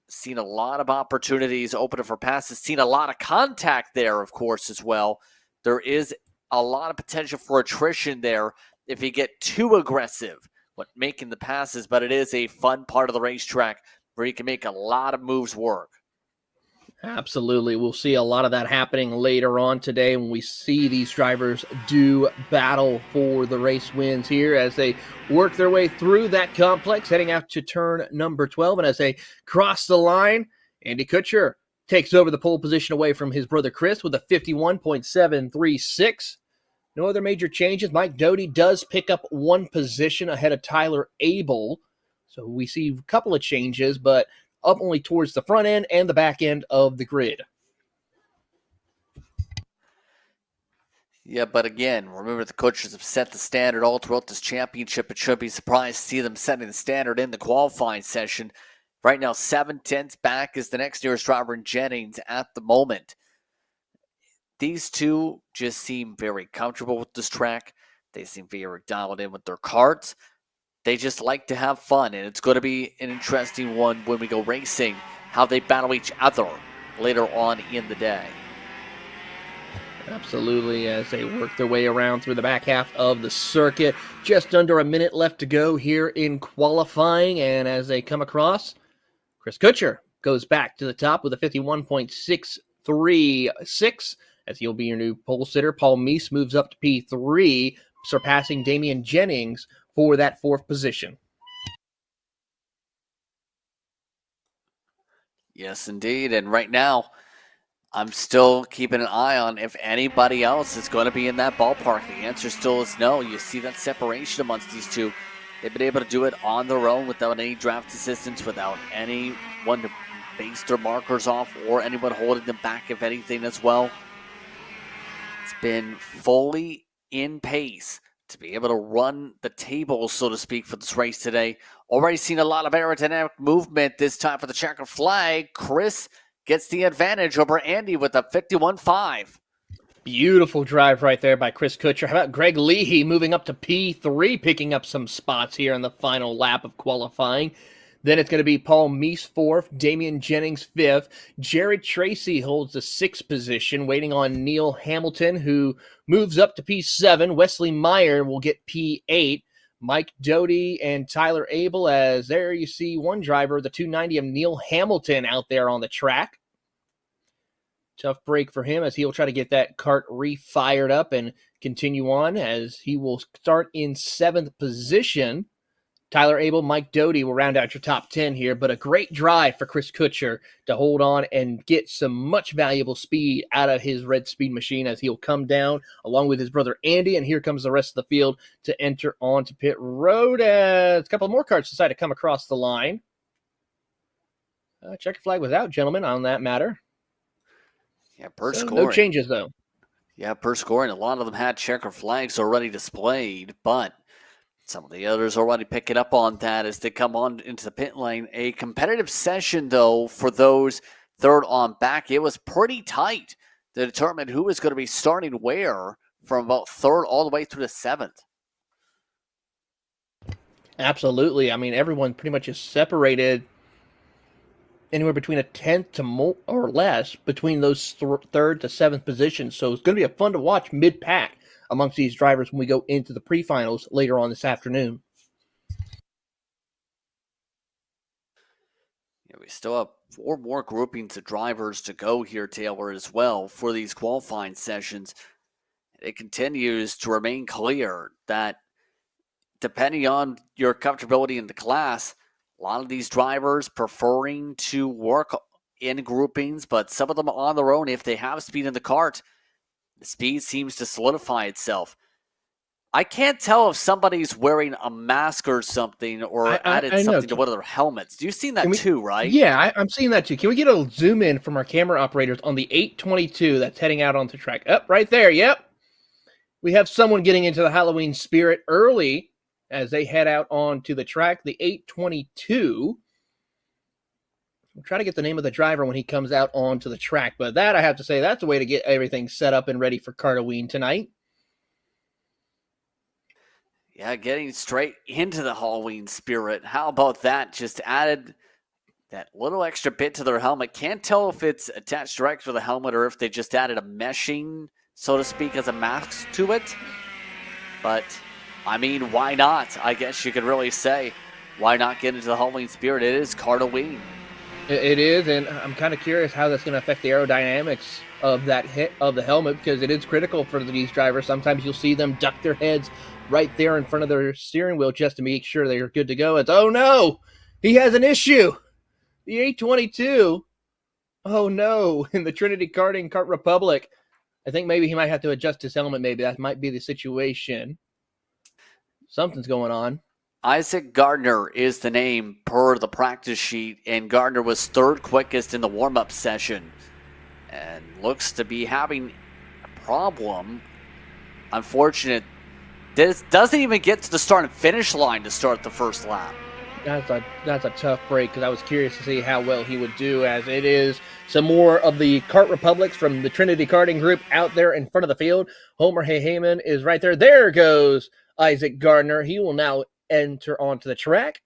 Speaker 2: Seen a lot of opportunities open for passes. Seen a lot of contact there, of course, as well. There is a lot of potential for attrition there if you get too aggressive when making the passes, but it is a fun part of the racetrack where you can make a lot of moves work.
Speaker 1: Absolutely. We'll see a lot of that happening later on today when we see these drivers do battle for the race wins here as they work their way through that complex, heading out to turn number 12. And as they cross the line, Andy Kutcher takes over the pole position away from his brother Chris with a 51.736. No other major changes. Mike Doty does pick up one position ahead of Tyler Abel. So we see a couple of changes, but up only towards the front end and the back end of the grid.
Speaker 2: Yeah, but again, remember the Kutchers have set the standard all throughout this championship. It should be surprised to see them setting the standard in the qualifying session. Right now, 7/10 back is the next nearest driver in Jennings at the moment. These two just seem very comfortable with this track. They seem very dialed in with their karts. They just like to have fun, and it's going to be an interesting one when we go racing, how they battle each other later on in the day.
Speaker 1: Absolutely, as they work their way around through the back half of the circuit. Just under a minute left to go here in qualifying, and as they come across, Chris Kutcher goes back to the top with a 51.636, as he'll be your new pole sitter. Paul Meese moves up to P3, surpassing Damian Jennings for that fourth position.
Speaker 2: Yes, indeed. And right now, I'm still keeping an eye on if anybody else is going to be in that ballpark. The answer still is no. You see that separation amongst these two. They've been able to do it on their own without any draft assistance, without anyone to base their markers off or anyone holding them back, if anything, as well. It's been fully in pace to be able to run the table, so to speak, for this race today. Already seen a lot of aerodynamic movement this time for the checkered flag. Chris gets the advantage over Andy with a 51.5.
Speaker 1: Beautiful drive right there by Chris Kutcher. How about Greg Leahy moving up to P3, picking up some spots here in the final lap of qualifying. Then it's going to be Paul Meese 4th, Damian Jennings 5th. Jared Tracy holds the 6th position, waiting on Neil Hamilton, who moves up to P7. Wesley Meyer will get P8. Mike Doty and Tyler Abel, as there you see one driver, the 290 of Neil Hamilton out there on the track. Tough break for him as he'll try to get that kart re-fired up and continue on, as he will start in 7th position. Tyler Abel, Mike Doty will round out your top 10 here, but a great drive for Chris Kutcher to hold on and get some much valuable speed out of his red speed machine, as he'll come down along with his brother Andy, and here comes the rest of the field to enter onto pit road as a couple more karts decide to come across the line. Checker flag was out, gentlemen, on that matter.
Speaker 2: Yeah, per scoring.
Speaker 1: No changes, though.
Speaker 2: Yeah, per scoring. A lot of them had checker flags already displayed, but some of the others already picking up on that as they come on into the pit lane. A competitive session, though, for those third on back. It was pretty tight to determine who was going to be starting where from about third all the way through to 7th.
Speaker 1: Absolutely. I mean, everyone pretty much is separated anywhere between a 10th to more or less between those 3rd to 7th positions. So it's going to be a fun to watch mid-pack amongst these drivers when we go into the pre-finals later on this afternoon.
Speaker 2: Yeah, we still have 4 more groupings of drivers to go here, Taylor, as well for these qualifying sessions. It continues to remain clear that depending on your comfortability in the class, a lot of these drivers preferring to work in groupings, but some of them on their own, if they have speed in the kart, the speed seems to solidify itself. I can't tell if somebody's wearing a mask or something or added something to one of their helmets. You've seen that too, right?
Speaker 1: Yeah, I'm seeing that too. Can we get a zoom in from our camera operators on the 822 that's heading out onto the track? Up right there, yep. We have someone getting into the Halloween spirit early as they head out onto the track. The 822. We'll try to get the name of the driver when he comes out onto the track. But that, I have to say, that's a way to get everything set up and ready for Kartoween tonight.
Speaker 2: Yeah, getting straight into the Halloween spirit. How about that? Just added that little extra bit to their helmet. Can't tell if it's attached direct to the helmet or if they just added a meshing, so to speak, as a mask to it. But, I mean, why not? I guess you could really say, why not get into the Halloween spirit? It is Kartoween.
Speaker 1: It is, and I'm kind of curious how that's going to affect the aerodynamics of that hit of the helmet, because it is critical for these drivers. Sometimes you'll see them duck their heads right there in front of their steering wheel just to make sure they're good to go. It's, oh no, he has an issue. The 822, oh no, in the Trinity Karting Kart Republic. I think maybe he might have to adjust his helmet. Maybe that might be the situation. Something's going on.
Speaker 2: Isaac Gardner is the name per the practice sheet, and Gardner was 3rd quickest in the warm-up session and looks to be having a problem. Unfortunate. This doesn't even get to the start and finish line to start the first lap.
Speaker 1: That's a tough break, because I was curious to see how well he would do, as it is some more of the Kart Republics from the Trinity Karting Group out there in front of the field. Homer Heyman is right there. There goes Isaac Gardner. He will now enter onto the track,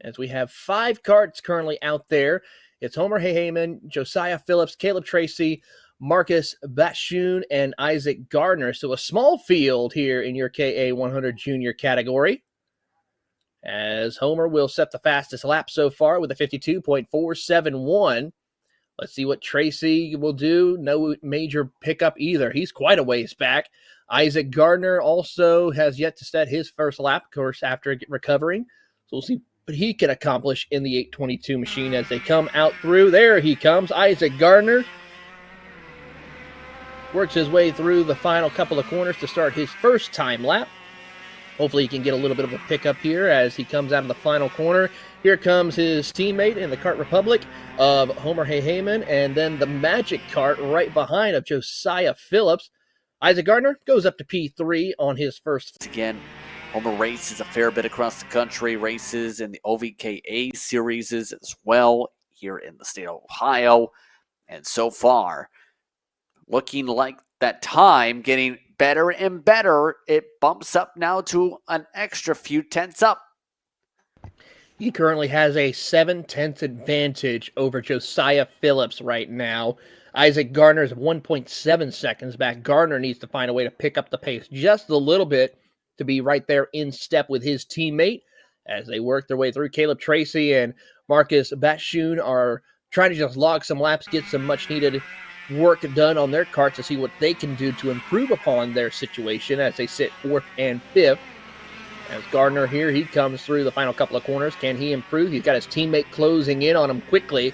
Speaker 1: as we have 5 karts currently out there. It's Homer Heyman, Josiah Phillips, Caleb Tracy, Marcus Batshun, and Isaac Gardner. So a small field here in your KA 100 junior category, as Homer will set the fastest lap so far with a 52.471. Let's see what Tracy will do. No major pickup either. He's quite a ways back. Isaac Gardner also has yet to set his first lap, of course, after recovering. So we'll see what he can accomplish in the 822 machine as they come out through. There he comes, Isaac Gardner. Works his way through the final couple of corners to start his first time lap. Hopefully he can get a little bit of a pickup here as he comes out of the final corner. Here comes his teammate in the Kart Republic of Homer Heyman, and then the Magic Kart right behind of Josiah Phillips. Isaac Gardner goes up to P3 on his first.
Speaker 2: Again, Homer races a fair bit across the country, races in the OVKA series as well here in the state of Ohio. And so far, looking like that time getting better and better. It bumps up now to an extra few tenths up.
Speaker 1: He currently has a 7/10 advantage over Josiah Phillips right now. Isaac Gardner's 1.7 seconds back. Gardner needs to find a way to pick up the pace just a little bit to be right there in step with his teammate as they work their way through. Caleb Tracy and Marcus Batshun are trying to just log some laps, get some much-needed work done on their cart to see what they can do to improve upon their situation as they sit 4th and 5th. As Gardner here, he comes through the final couple of corners. Can he improve? He's got his teammate closing in on him quickly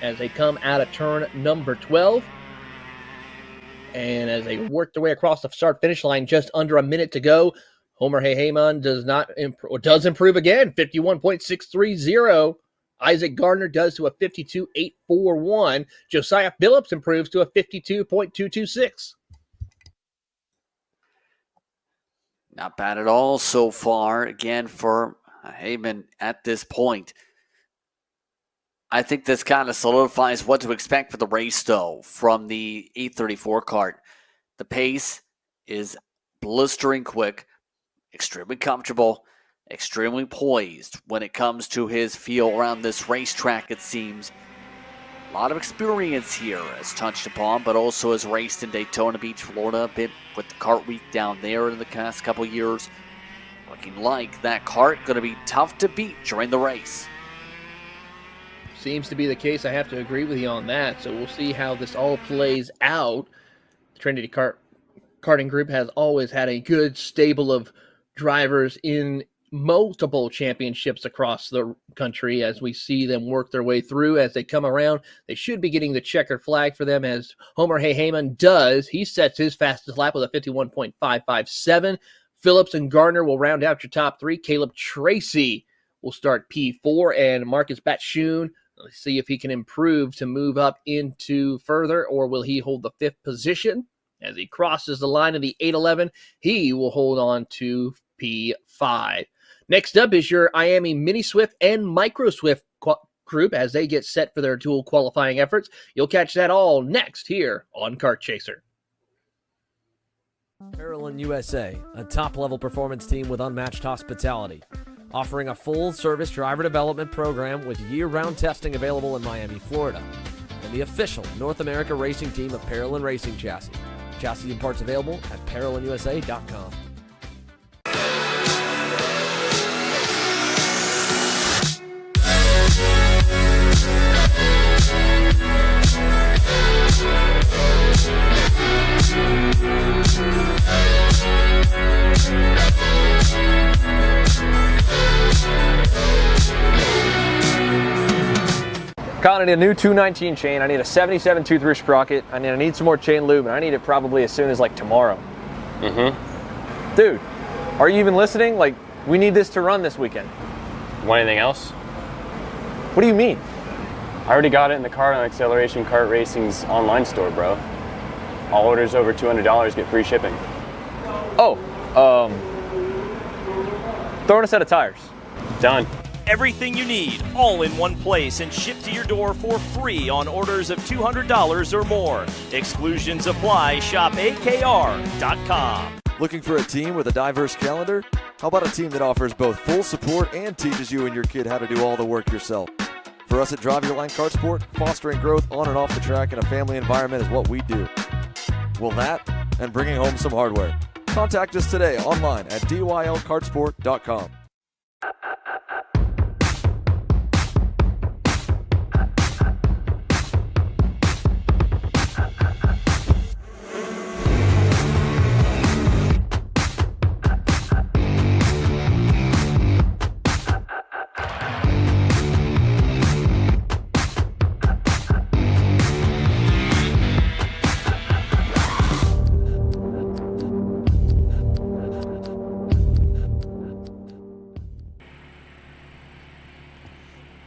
Speaker 1: as they come out of turn number 12. And as they work their way across the start-finish line, just under a minute to go, Homer Heyman does improve again, 51.630. Isaac Gardner does to a 52.841. Josiah Phillips improves to a 52.226.
Speaker 2: Not bad at all so far, again, for Heyman at this point. I think this kind of solidifies what to expect for the race, though, from the 834 kart. The pace is blistering quick, extremely comfortable, extremely poised when it comes to his feel around this racetrack, it seems. A lot of experience here, as touched upon, but also has raced in Daytona Beach, Florida, a bit with the kart week down there in the past couple years. Looking like that kart going to be tough to beat during the race.
Speaker 1: Seems to be the case. I have to agree with you on that. So we'll see how this all plays out. The Trinity Karting Group has always had a good stable of drivers in multiple championships across the country as we see them work their way through. As they come around, they should be getting the checkered flag for them, as Homer Heyman does. He sets his fastest lap with a 51.557. Phillips and Gardner will round out your top three. Caleb Tracy will start P4, and Marcus Batshun, let's see if he can improve to move up into further, or will he hold the 5th position? As he crosses the line of the 811, he will hold on to P5. Next up is your Miami Mini Swift and Micro Swift group as they get set for their dual qualifying efforts. You'll catch that all next here on Kart Chaser.
Speaker 8: Parallel USA, a top-level performance team with unmatched hospitality, offering a full-service driver development program with year-round testing available in Miami, Florida, and the official North America racing team of Parallel Racing Chassis. Chassis and parts available at ParalleLUSA.com.
Speaker 3: Kyle, I need a new 219 chain. I need a 77 tooth sprocket. I need some more chain lube, and I need it probably as soon as like tomorrow. Dude, are you even listening? Like, we need this to run this weekend.
Speaker 9: Want anything else?
Speaker 3: What do you mean?
Speaker 9: I already got it in the Kart on Acceleration Kart Racing's online store, bro. All orders over $200 get free shipping.
Speaker 3: Oh, throw in a set of tires.
Speaker 9: Done.
Speaker 5: Everything you need, all in one place, and shipped to your door for free on orders of $200 or more. Exclusions apply. Shop AKR.com.
Speaker 6: Looking for a team with a diverse calendar? How about a team that offers both full support and teaches you and your kid how to do all the work yourself? For us at Drive Your Line Kart Sport, fostering growth on and off the track in a family environment is what we do. Well, that and bringing home some hardware. Contact us today online at dylkartsport.com.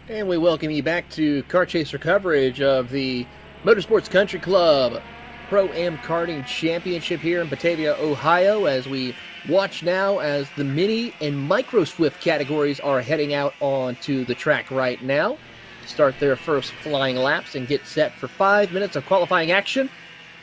Speaker 1: And we welcome you back to Kart Chaser coverage of the Motorsports Country Club Pro-Am Karting Championship here in Batavia, Ohio, as we watch now as the Mini and Micro Swift categories are heading out onto the track right now to start their first flying laps and get set for 5 minutes of qualifying action.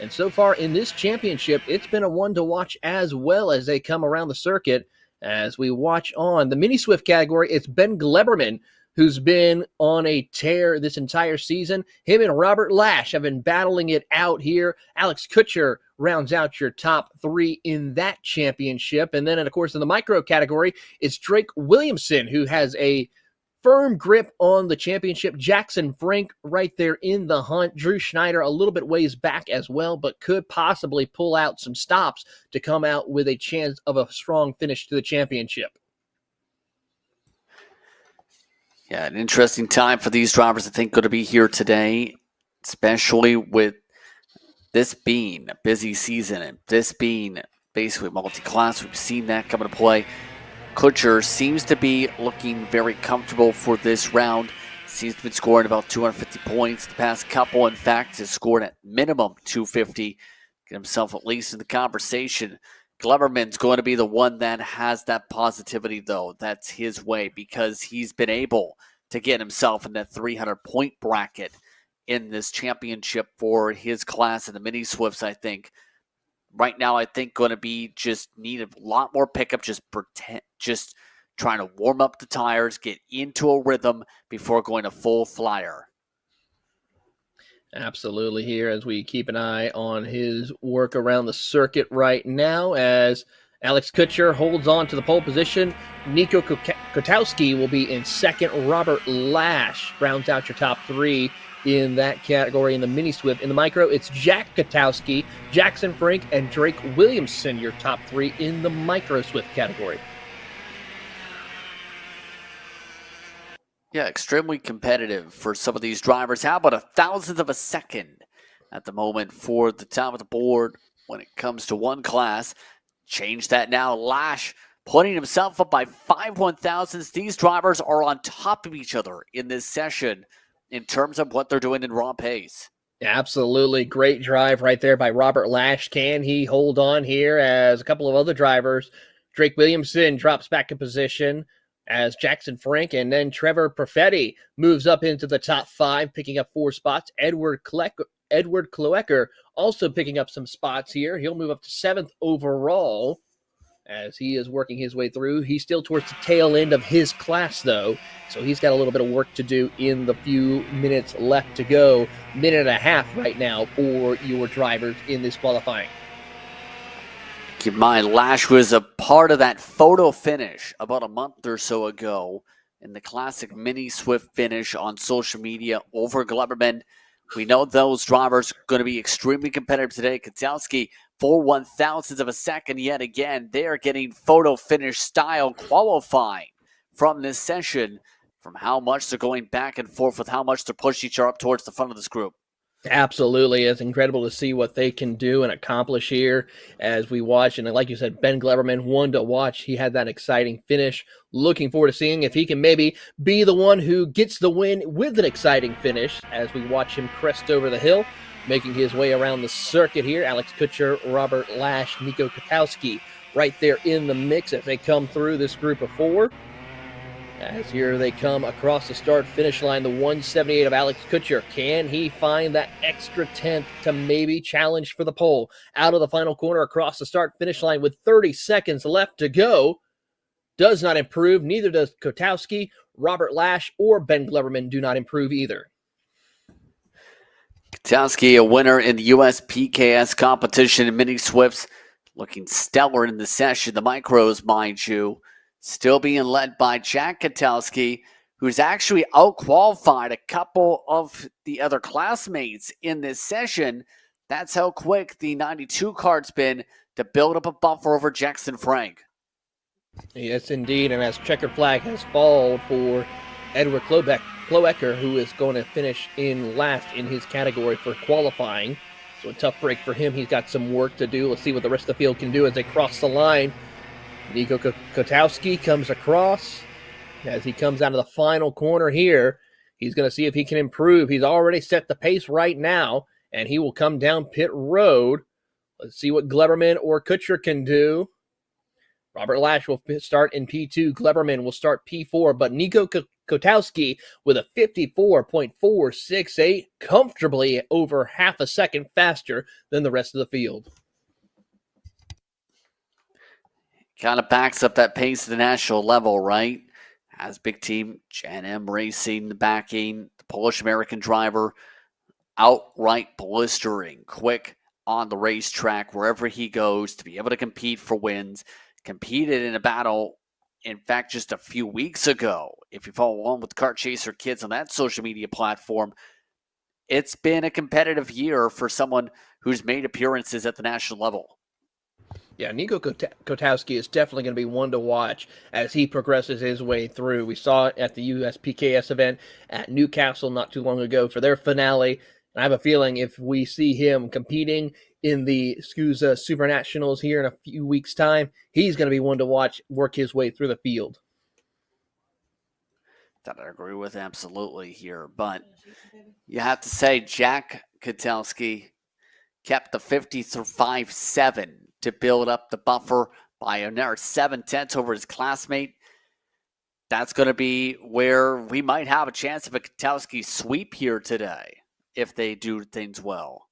Speaker 1: And so far in this championship, it's been a one to watch as well as they come around the circuit. As we watch on the Mini Swift category, it's Ben Gleberman, who's been on a tear this entire season. Him and Robert Lash have been battling it out here. Alex Kutcher rounds out your top three in that championship. And then, of course, in the micro category, it's Drake Williamson, who has a firm grip on the championship. Jackson Frank right there in the hunt. Drew Schneider a little bit ways back as well, but could possibly pull out some stops to come out with a chance of a strong finish to the championship.
Speaker 2: Yeah, an interesting time for these drivers, I think, going to be here today, especially with this being a busy season and this being basically multi-class. We've seen that come into play. Kutcher seems to be looking very comfortable for this round. Seems to be scoring about 250 points the past couple. In fact, has scored at minimum 250. Get himself at least in the conversation. Gleberman's going to be the one that has that positivity, though. That's his way because he's been able to get himself in that 300-point bracket in this championship for his class in the Mini Swifts, I think. Right now, I think going to be just need a lot more pickup, just trying to warm up the tires, get into a rhythm before going to full flyer.
Speaker 1: Absolutely here as we keep an eye on his work around the circuit right now as Alex Kutcher holds on to the pole position. Nico Kotowski will be in second. Robert Lash rounds out your top three in that category in the Mini Swift. In the micro, it's Jack Kotowski, Jackson Frank, and Drake Williamson, your top three in the Micro Swift category.
Speaker 2: Yeah, extremely competitive for some of these drivers. How about a thousandth of a second at the moment for the top of the board when it comes to one class? Change that now. Lash putting himself up by 5 1,000ths. These drivers are on top of each other in this session in terms of what they're doing in raw pace.
Speaker 1: Absolutely. Great drive right there by Robert Lash. Can he hold on here as a couple of other drivers? Drake Williamson drops back in position as Jackson Frank, and then Trevor Perfetti moves up into the top five, picking up 4 spots. Edward Kloecker also picking up some spots here. He'll move up to 7th overall as he is working his way through. He's still towards the tail end of his class, though, so he's got a little bit of work to do in the few minutes left to go. Minute and a half right now for your drivers in this qualifying.
Speaker 2: Keep in mind, Lash was a part of that photo finish about a month or so ago in the classic Mini Swift finish on social media over Gleberman. We know those drivers are going to be extremely competitive today. Kotowski, 4 1,000ths of a second yet again. They are getting photo finish style qualifying from this session, from how much they're going back and forth with how much they're pushing each other up towards the front of this group.
Speaker 1: Absolutely. It's incredible to see what they can do and accomplish here as we watch. And like you said, Ben Gleberman, one to watch. He had that exciting finish. Looking forward to seeing if he can maybe be the one who gets the win with an exciting finish as we watch him crest over the hill, making his way around the circuit here. Alex Kutcher, Robert Lash, Nico Kotowski right there in the mix as they come through this group of 4. As here they come across the start-finish line, the 178 of Alex Kutcher. Can he find that extra 10th to maybe challenge for the pole? Out of the final corner across the start-finish line with 30 seconds left to go. Does not improve. Neither does Kotowski. Robert Lash or Ben Gleberman do not improve either.
Speaker 2: Katowski, a winner in the U.S. PKS competition in mini Swifts, looking stellar in the session. The micros, mind you, still being led by Jack Katowski, who's actually out-qualified a couple of the other classmates in this session. That's how quick the 92 kart's been to build up a buffer over Jackson Frank.
Speaker 1: Yes, indeed, and as checkered flag has fallen for Edward Kloecker, who is going to finish in last in his category for qualifying. So a tough break for him. He's got some work to do. Let's see what the rest of the field can do as they cross the line. Nico Katowski comes across. As he comes out of the final corner here, he's going to see if he can improve. He's already set the pace right now, and he will come down pit road. Let's see what Gleberman or Kutcher can do. Robert Lash will start in P2. Gleberman will start P4, but Nico Katowski with a 54.468, comfortably over half a second faster than the rest of the field.
Speaker 2: Kind of backs up that pace at the national level, right? Has big team, Jan M Racing, the backing, the Polish-American driver, outright blistering, quick on the racetrack, wherever he goes, to be able to compete for wins. Competed in a battle, in fact, just a few weeks ago. If you follow along with Kart Chaser Kids on that social media platform, it's been a competitive year for someone who's made appearances at the national level.
Speaker 1: Yeah, Nico Katowski is definitely going to be one to watch as he progresses his way through. We saw it at the USPKS event at Newcastle not too long ago for their finale. And I have a feeling if we see him competing in the SCUSA Super Nationals here in a few weeks' time, he's going to be one to watch work his way through the field.
Speaker 2: That I agree with absolutely here. But you have to say Jack Katowski kept the 55.7 to build up the buffer by another 7/10 over his classmate. That's going to be where we might have a chance of a Katowski sweep here today if they do things well.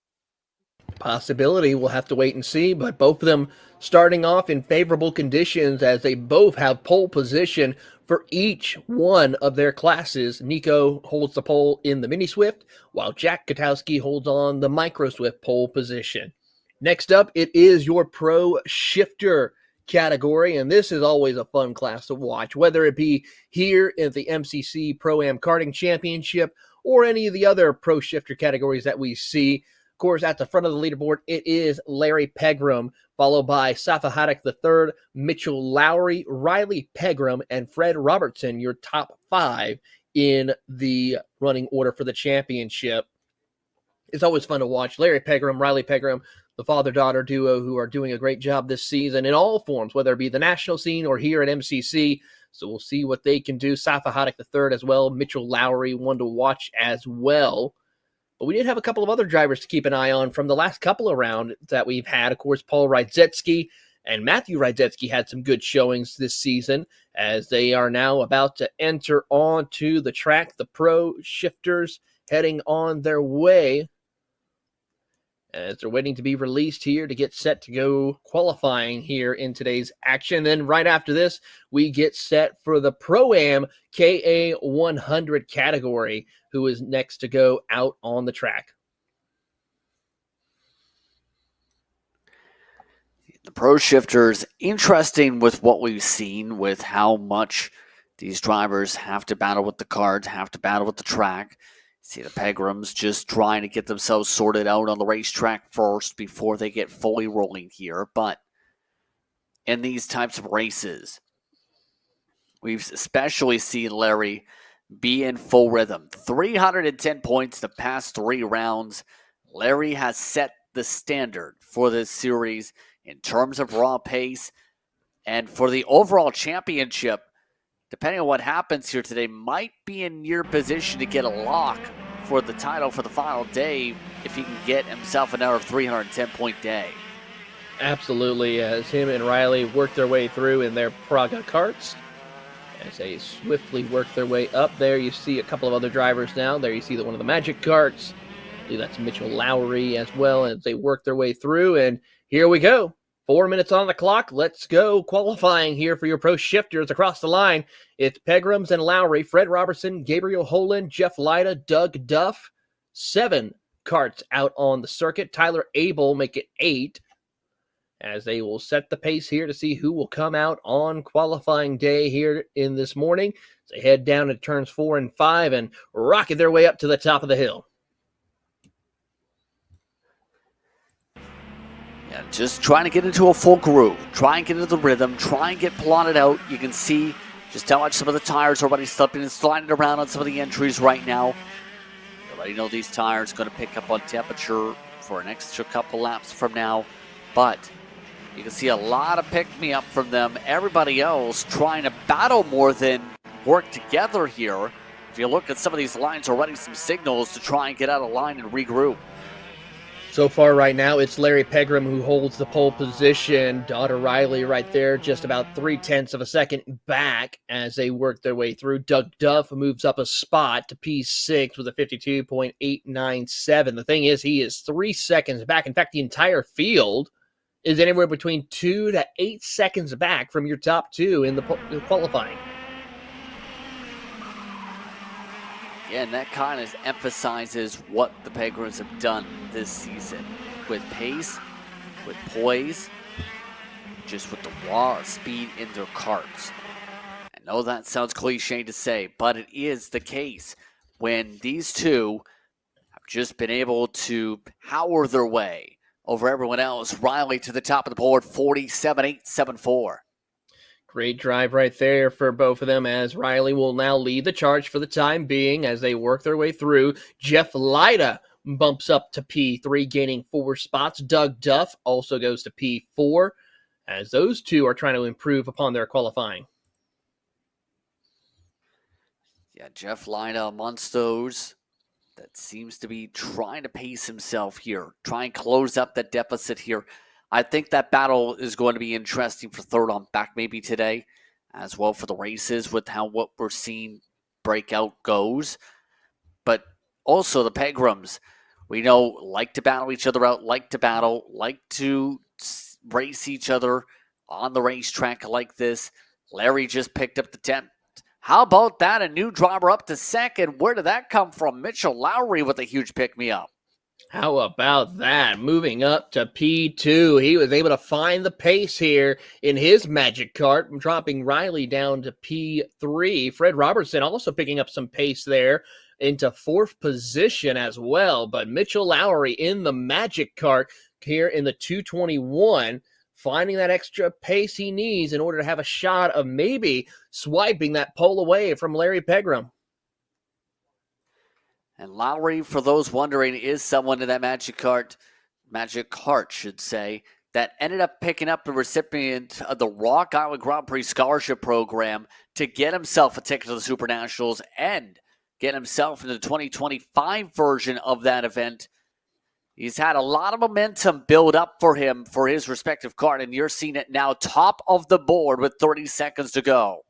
Speaker 1: Possibility, we'll have to wait and see, but both of them starting off in favorable conditions as they both have pole position for each one of their classes. Nico holds the pole in the Mini Swift, while Jack Katowski holds on the Micro Swift pole position. Next up, it is your Pro Shifter category, and this is always a fun class to watch, whether it be here at the MCC Pro-Am Karting Championship or any of the other Pro Shifter categories that we see. Of course, at the front of the leaderboard, it is Larry Pegram, followed by Safa Haddock III, Mitchell Lowry, Riley Pegram, and Fred Robertson, your top 5 in the running order for the championship. It's always fun to watch Larry Pegram, Riley Pegram, the father-daughter duo who are doing a great job this season in all forms, whether it be the national scene or here at MCC. So we'll see what they can do. Safa Haddock III as well, Mitchell Lowry, one to watch as well. But we did have a couple of other drivers to keep an eye on from the last couple of rounds that we've had. Of course, Paul Rydzetsky and Matthew Rydzetsky had some good showings this season as they are now about to enter onto the track. The Pro Shifters heading on their way as they're waiting to be released here to get set to go qualifying here in today's action. Then right after this, we get set for the Pro-Am KA100 category, who is next to go out on the track.
Speaker 2: The Pro Shifters, interesting with what we've seen with how much these drivers have to battle with the cards, have to battle with the track. See the Pegrams just trying to get themselves sorted out on the racetrack first before they get fully rolling here. But in these types of races, we've especially seen Larry be in full rhythm. 310 points the past 3 rounds. Larry has set the standard for this series in terms of raw pace. And for the overall championship, depending on what happens here today, might be in near position to get a lock for the title for the final day if he can get himself another 310-point day.
Speaker 1: Absolutely, as him and Riley work their way through in their Praga karts. As they swiftly work their way up there, you see a couple of other drivers now. There you see one of the Magic karts. I believe that's Mitchell Lowry as well as they work their way through. And here we go. 4 minutes on the clock. Let's go. Qualifying here for your pro shifters across the line. It's Pegrams and Lowry, Fred Robertson, Gabriel Holand, Jeff Lyda, Doug Duff. 7 karts out on the circuit. Tyler Abel make it 8, as they will set the pace here to see who will come out on qualifying day here in this morning. They head down to turns 4 and 5 and rocket their way up to the top of the hill.
Speaker 2: Yeah, just trying to get into a full groove, try and get into the rhythm, try and get plotted out. You can see just how much some of the tires are already slipping and sliding around on some of the entries right now. You already know these tires going to pick up on temperature for an extra couple laps from now, but you can see a lot of pick-me-up from them. Everybody else trying to battle more than work together here. If you look at some of these lines, already some signals to try and get out of line and regroup.
Speaker 1: So far right now, it's Larry Pegram who holds the pole position. Dodd Riley right there, just about 0.3 of a second back as they work their way through. Doug Duff moves up a spot to P6 with a 52.897. The thing is, he is 3 seconds back. In fact, the entire field is anywhere between 2 to 8 seconds back from your top 2 in the qualifying.
Speaker 2: Yeah, and that kind of emphasizes what the Pegrams have done this season. With pace, with poise, just with the raw speed in their karts. I know that sounds cliche to say, but it is the case when these two have just been able to power their way over everyone else. Riley to the top of the board, 47.874.
Speaker 1: Great drive right there for both of them, as Riley will now lead the charge for the time being as they work their way through. Jeff Lyda bumps up to P3, gaining 4 spots. Doug Duff also goes to P4, as those two are trying to improve upon their qualifying.
Speaker 2: Yeah, Jeff Lyda amongst those that seems to be trying to pace himself here, try and close up that deficit here. I think that battle is going to be interesting for third on back maybe today, as well for the races with how what we're seeing breakout goes. But also the Pegrams, we know, like to battle each other out, like to race each other on the racetrack like this. Larry just picked up the 10th. How about that? A new driver up to second. Where did that come from? Mitchell Lowry with a huge pick-me-up.
Speaker 1: How about that? Moving up to P2. He was able to find the pace here in his magic kart, dropping Riley down to P3. Fred Robertson also picking up some pace there into 4th position as well. But Mitchell Lowry in the magic kart here in the 221, finding that extra pace he needs in order to have a shot of maybe swiping that pole away from Larry Pegram.
Speaker 2: And Lowry, for those wondering, is someone in that magic kart should say, that ended up picking up the recipient of the Rock Island Grand Prix Scholarship Program to get himself a ticket to the Super Nationals and get himself into the 2025 version of that event. He's had a lot of momentum build up for him for his respective kart, and you're seeing it now top of the board with 30 seconds to go.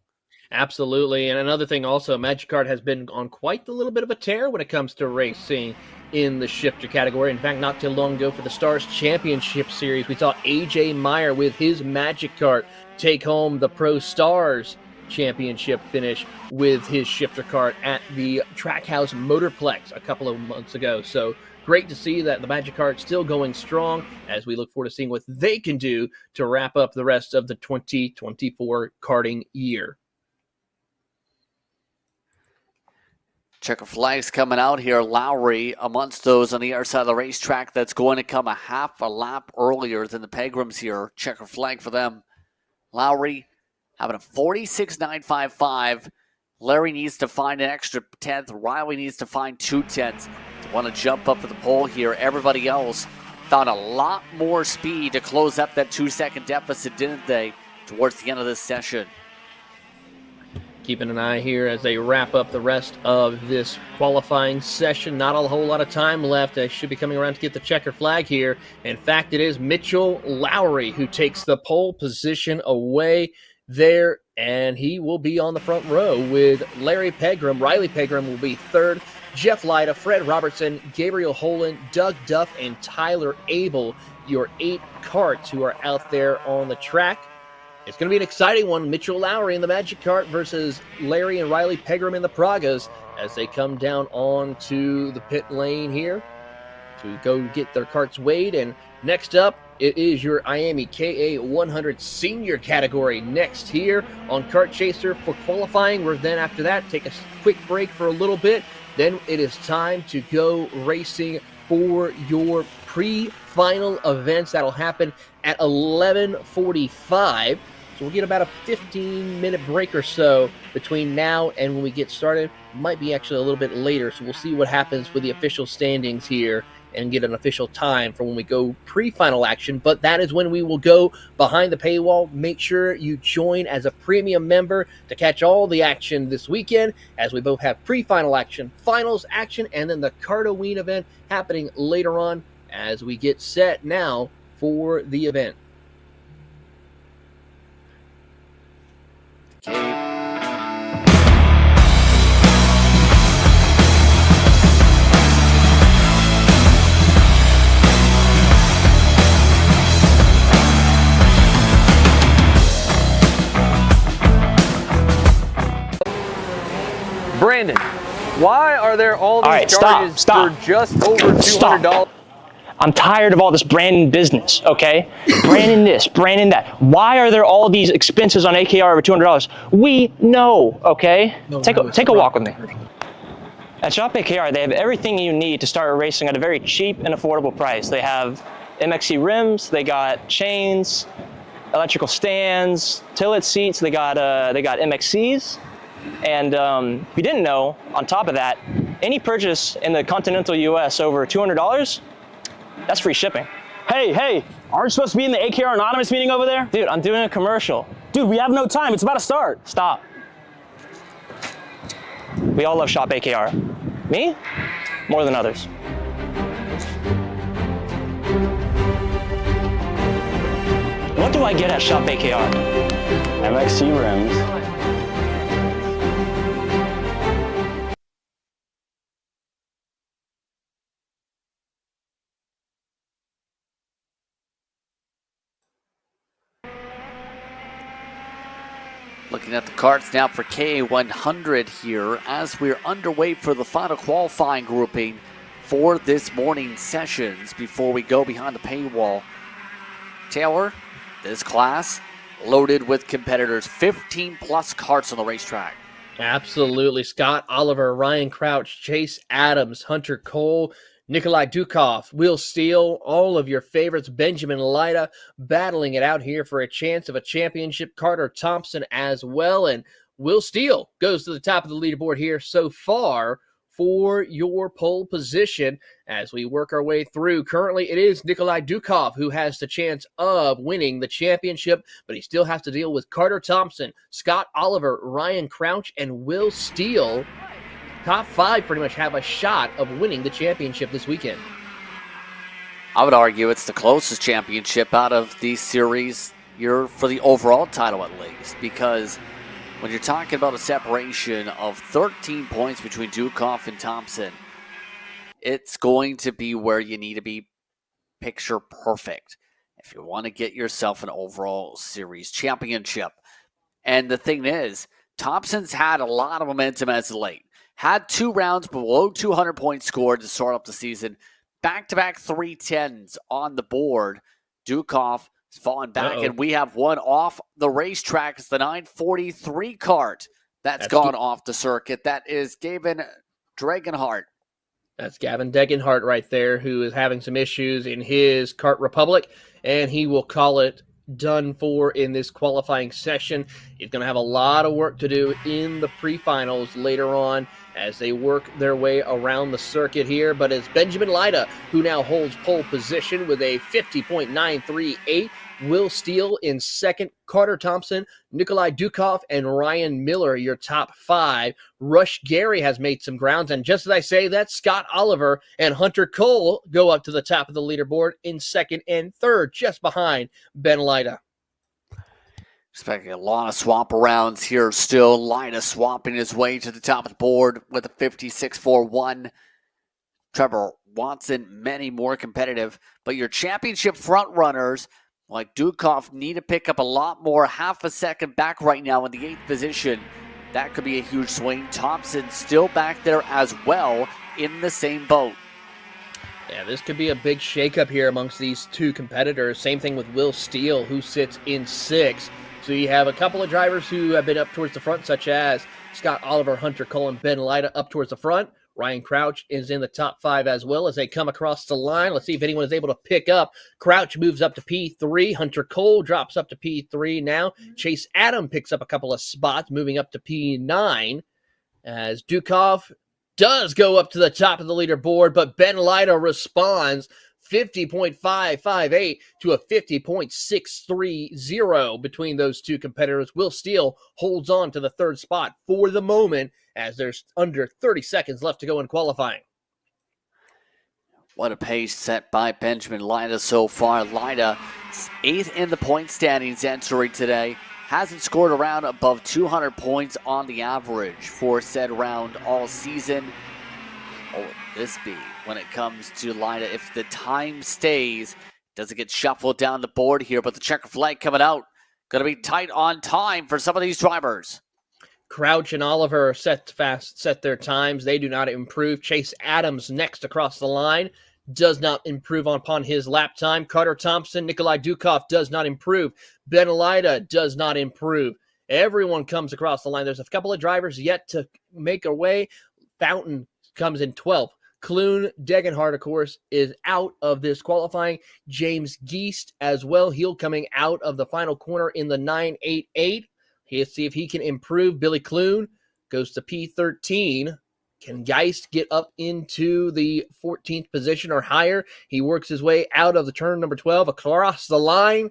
Speaker 1: Absolutely. And another thing also, Magic Kart has been on quite a little bit of a tear when it comes to racing in the shifter category. In fact, not too long ago for the Stars Championship Series, we saw AJ Meyer with his Magic Kart take home the Pro Stars Championship finish with his shifter kart at the Trackhouse Motorplex a couple of months ago. So great to see that the Magic Kart still going strong as we look forward to seeing what they can do to wrap up the rest of the 2024 karting year.
Speaker 2: Checker flags coming out here. Lowry amongst those on the other side of the racetrack. That's going to come a half a lap earlier than the Pegrams here. Checker flag for them. Lowry having a 46.955. Larry needs to find an extra 10th. Riley needs to find 2 tenths to want to jump up for the pole here. Everybody else found a lot more speed to close up that 2-second deficit, didn't they, towards the end of this session?
Speaker 1: Keeping an eye here as they wrap up the rest of this qualifying session. Not a whole lot of time left. They should be coming around to get the checker flag here. In fact, it is Mitchell Lowry who takes the pole position away there, and he will be on the front row with Larry Pegram. Riley Pegram will be 3rd. Jeff Lyda, Fred Robertson, Gabriel Holen, Doug Duff, and Tyler Abel, your 8 karts who are out there on the track. It's going to be an exciting one. Mitchell Lowry in the Magic Kart versus Larry and Riley Pegram in the Pragas as they come down onto the pit lane here to go get their karts weighed. And next up, it is your Miami KA100 Senior category next here on Kart Chaser for qualifying. We're then after that take a quick break for a little bit. Then it is time to go racing for your pre-final events. That'll happen at 11:45. So we'll get about a 15-minute break or so between now and when we get started. Might be actually a little bit later, so we'll see what happens with the official standings here and get an official time for when we go pre-final action. But that is when we will go behind the paywall. Make sure you join as a premium member to catch all the action this weekend, as we both have pre-final action, finals action, and then the Kartoween event happening later on as we get set now for the event.
Speaker 3: Brandon, why are there all these charges for just over $200?
Speaker 10: I'm tired of all this Brandon business, okay? Brandon this, Brandon that. Why are there all these expenses on AKR over $200? We know, okay? Take a walk with me. At Shop AKR, they have everything you need to start racing at a very cheap and affordable price. They have MXC rims, they got chains, electrical stands, tilt seats, they got MXCs. And if you didn't know, on top of that, any purchase in the continental US over $200, that's free shipping.
Speaker 7: Hey, aren't you supposed to be in the AKR Anonymous meeting over there?
Speaker 10: Dude, I'm doing a commercial.
Speaker 7: Dude, we have no time. It's about to start.
Speaker 10: Stop. We all love Shop AKR. Me? More than others. What do I get at Shop AKR?
Speaker 9: MXC rims.
Speaker 2: Looking at the karts now for KA100 here as we're underway for the final qualifying grouping for this morning's sessions before we go behind the paywall. Taylor, this class loaded with competitors, 15 plus karts on the racetrack.
Speaker 1: Absolutely. Scott Oliver, Ryan Crouch, Chase Adams, Hunter Cole, Nikolai Dukov, Will Steele, all of your favorites, Benjamin Lyda, battling it out here for a chance of a championship. Carter Thompson as well, and Will Steele goes to the top of the leaderboard here so far for your pole position as we work our way through. Currently, it is Nikolai Dukov who has the chance of winning the championship, but he still has to deal with Carter Thompson, Scott Oliver, Ryan Crouch, and Will Steele. Top 5 pretty much have a shot of winning the championship this weekend.
Speaker 2: I would argue it's the closest championship out of these series for the overall title at least, because when you're talking about a separation of 13 points between Dukov and Thompson, it's going to be where you need to be picture perfect if you want to get yourself an overall series championship. And the thing is, Thompson's had a lot of momentum as of late. Had 2 rounds below 200 points scored to start off the season. Back-to-back 310s on the board. Dukov has fallen back, and we have one off the racetrack. It's the 943 kart that's gone off the circuit. That is Gavin Dragonhart.
Speaker 1: That's Gavin Degenhart right there, who is having some issues in his Kart Republic, and he will call it done for in this qualifying session. He's going to have a lot of work to do in the pre-finals later on as they work their way around the circuit here. But it's Benjamin Lyda who now holds pole position with a 50.938. Will Steele in second, Carter Thompson, Nikolai Dukov, and Ryan Miller, your top 5. Rush Gary has made some grounds, and just as I say that, Scott Oliver and Hunter Cole go up to the top of the leaderboard in second and third, just behind Ben Lyda.
Speaker 2: Expecting a lot of swap arounds here still. Lida swapping his way to the top of the board with a 56.41. Trevor Watson, many more competitive. But your championship front runners like Dukov need to pick up a lot more. Half a second back right now in the 8th position. That could be a huge swing. Thompson still back there as well in the same boat.
Speaker 1: Yeah, this could be a big shakeup here amongst these two competitors. Same thing with Will Steele, who sits in 6th. So you have a couple of drivers who have been up towards the front, such as Scott Oliver, Hunter Cole, and Ben Lida up towards the front. Ryan Crouch is in the top 5 as well as they come across the line. Let's see if anyone is able to pick up. Crouch moves up to P3. Hunter Cole drops up to P3 now. Chase Adam picks up a couple of spots, moving up to P9. As Dukov does go up to the top of the leaderboard, but Ben Lida responds 50.558 to a 50.630 between those two competitors. Will Steele holds on to the 3rd spot for the moment as there's under 30 seconds left to go in qualifying.
Speaker 2: What a pace set by Benjamin Lida so far. Lida 8th in the point standings entering today. Hasn't scored a round above 200 points on the average for said round all season. What would this be when it comes to Lida? If the time stays, doesn't get shuffled down the board here, but the checker flag coming out. Going to be tight on time for some of these drivers.
Speaker 1: Crouch and Oliver set their times. They do not improve. Chase Adams next across the line does not improve upon his lap time. Carter Thompson, Nikolai Dukov does not improve. Ben Lida does not improve. Everyone comes across the line. There's a couple of drivers yet to make a way. Fountain comes in 12th. Kloon Degenhardt, of course, is out of this qualifying. James Geist as well. He'll coming out of the final corner in the 988. Let's see if he can improve. Billy Kloon goes to P13. Can Geist get up into the 14th position or higher? He works his way out of the turn number 12 across the line.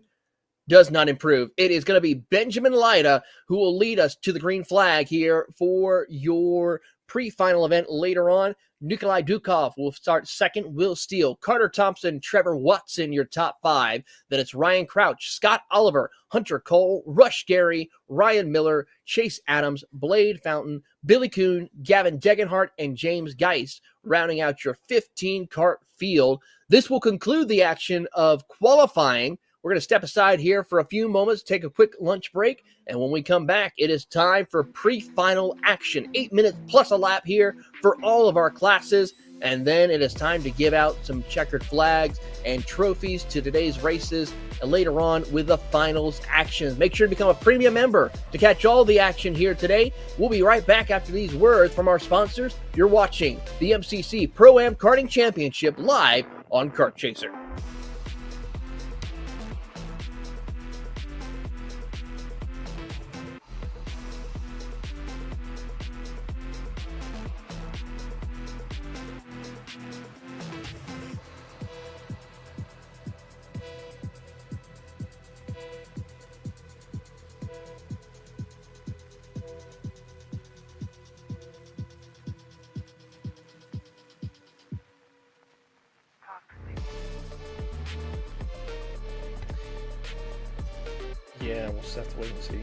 Speaker 1: Does not improve. It is going to be Benjamin Lida who will lead us to the green flag here for your pre-final event later on. Nikolai Dukov will start 2nd. Will Steele, Carter Thompson, Trevor Watson, your top 5. Then it's Ryan Crouch, Scott Oliver, Hunter Cole, Rush Gary, Ryan Miller, Chase Adams, Blade Fountain, Billy Kuhn, Gavin Degenhardt, and James Geist, rounding out your 15 kart field. This will conclude the action of qualifying. We're going to step aside here for a few moments, take a quick lunch break, and when we come back, it is time for pre-final action. 8 minutes plus a lap here for all of our classes, and then it is time to give out some checkered flags and trophies to today's races, and later on with the finals action. Make sure to become a premium member to catch all the action here today. We'll be right back after these words from our sponsors. You're watching the MCC Pro-Am Karting Championship live on Kart Chaser. Yeah, we'll just have to wait and see.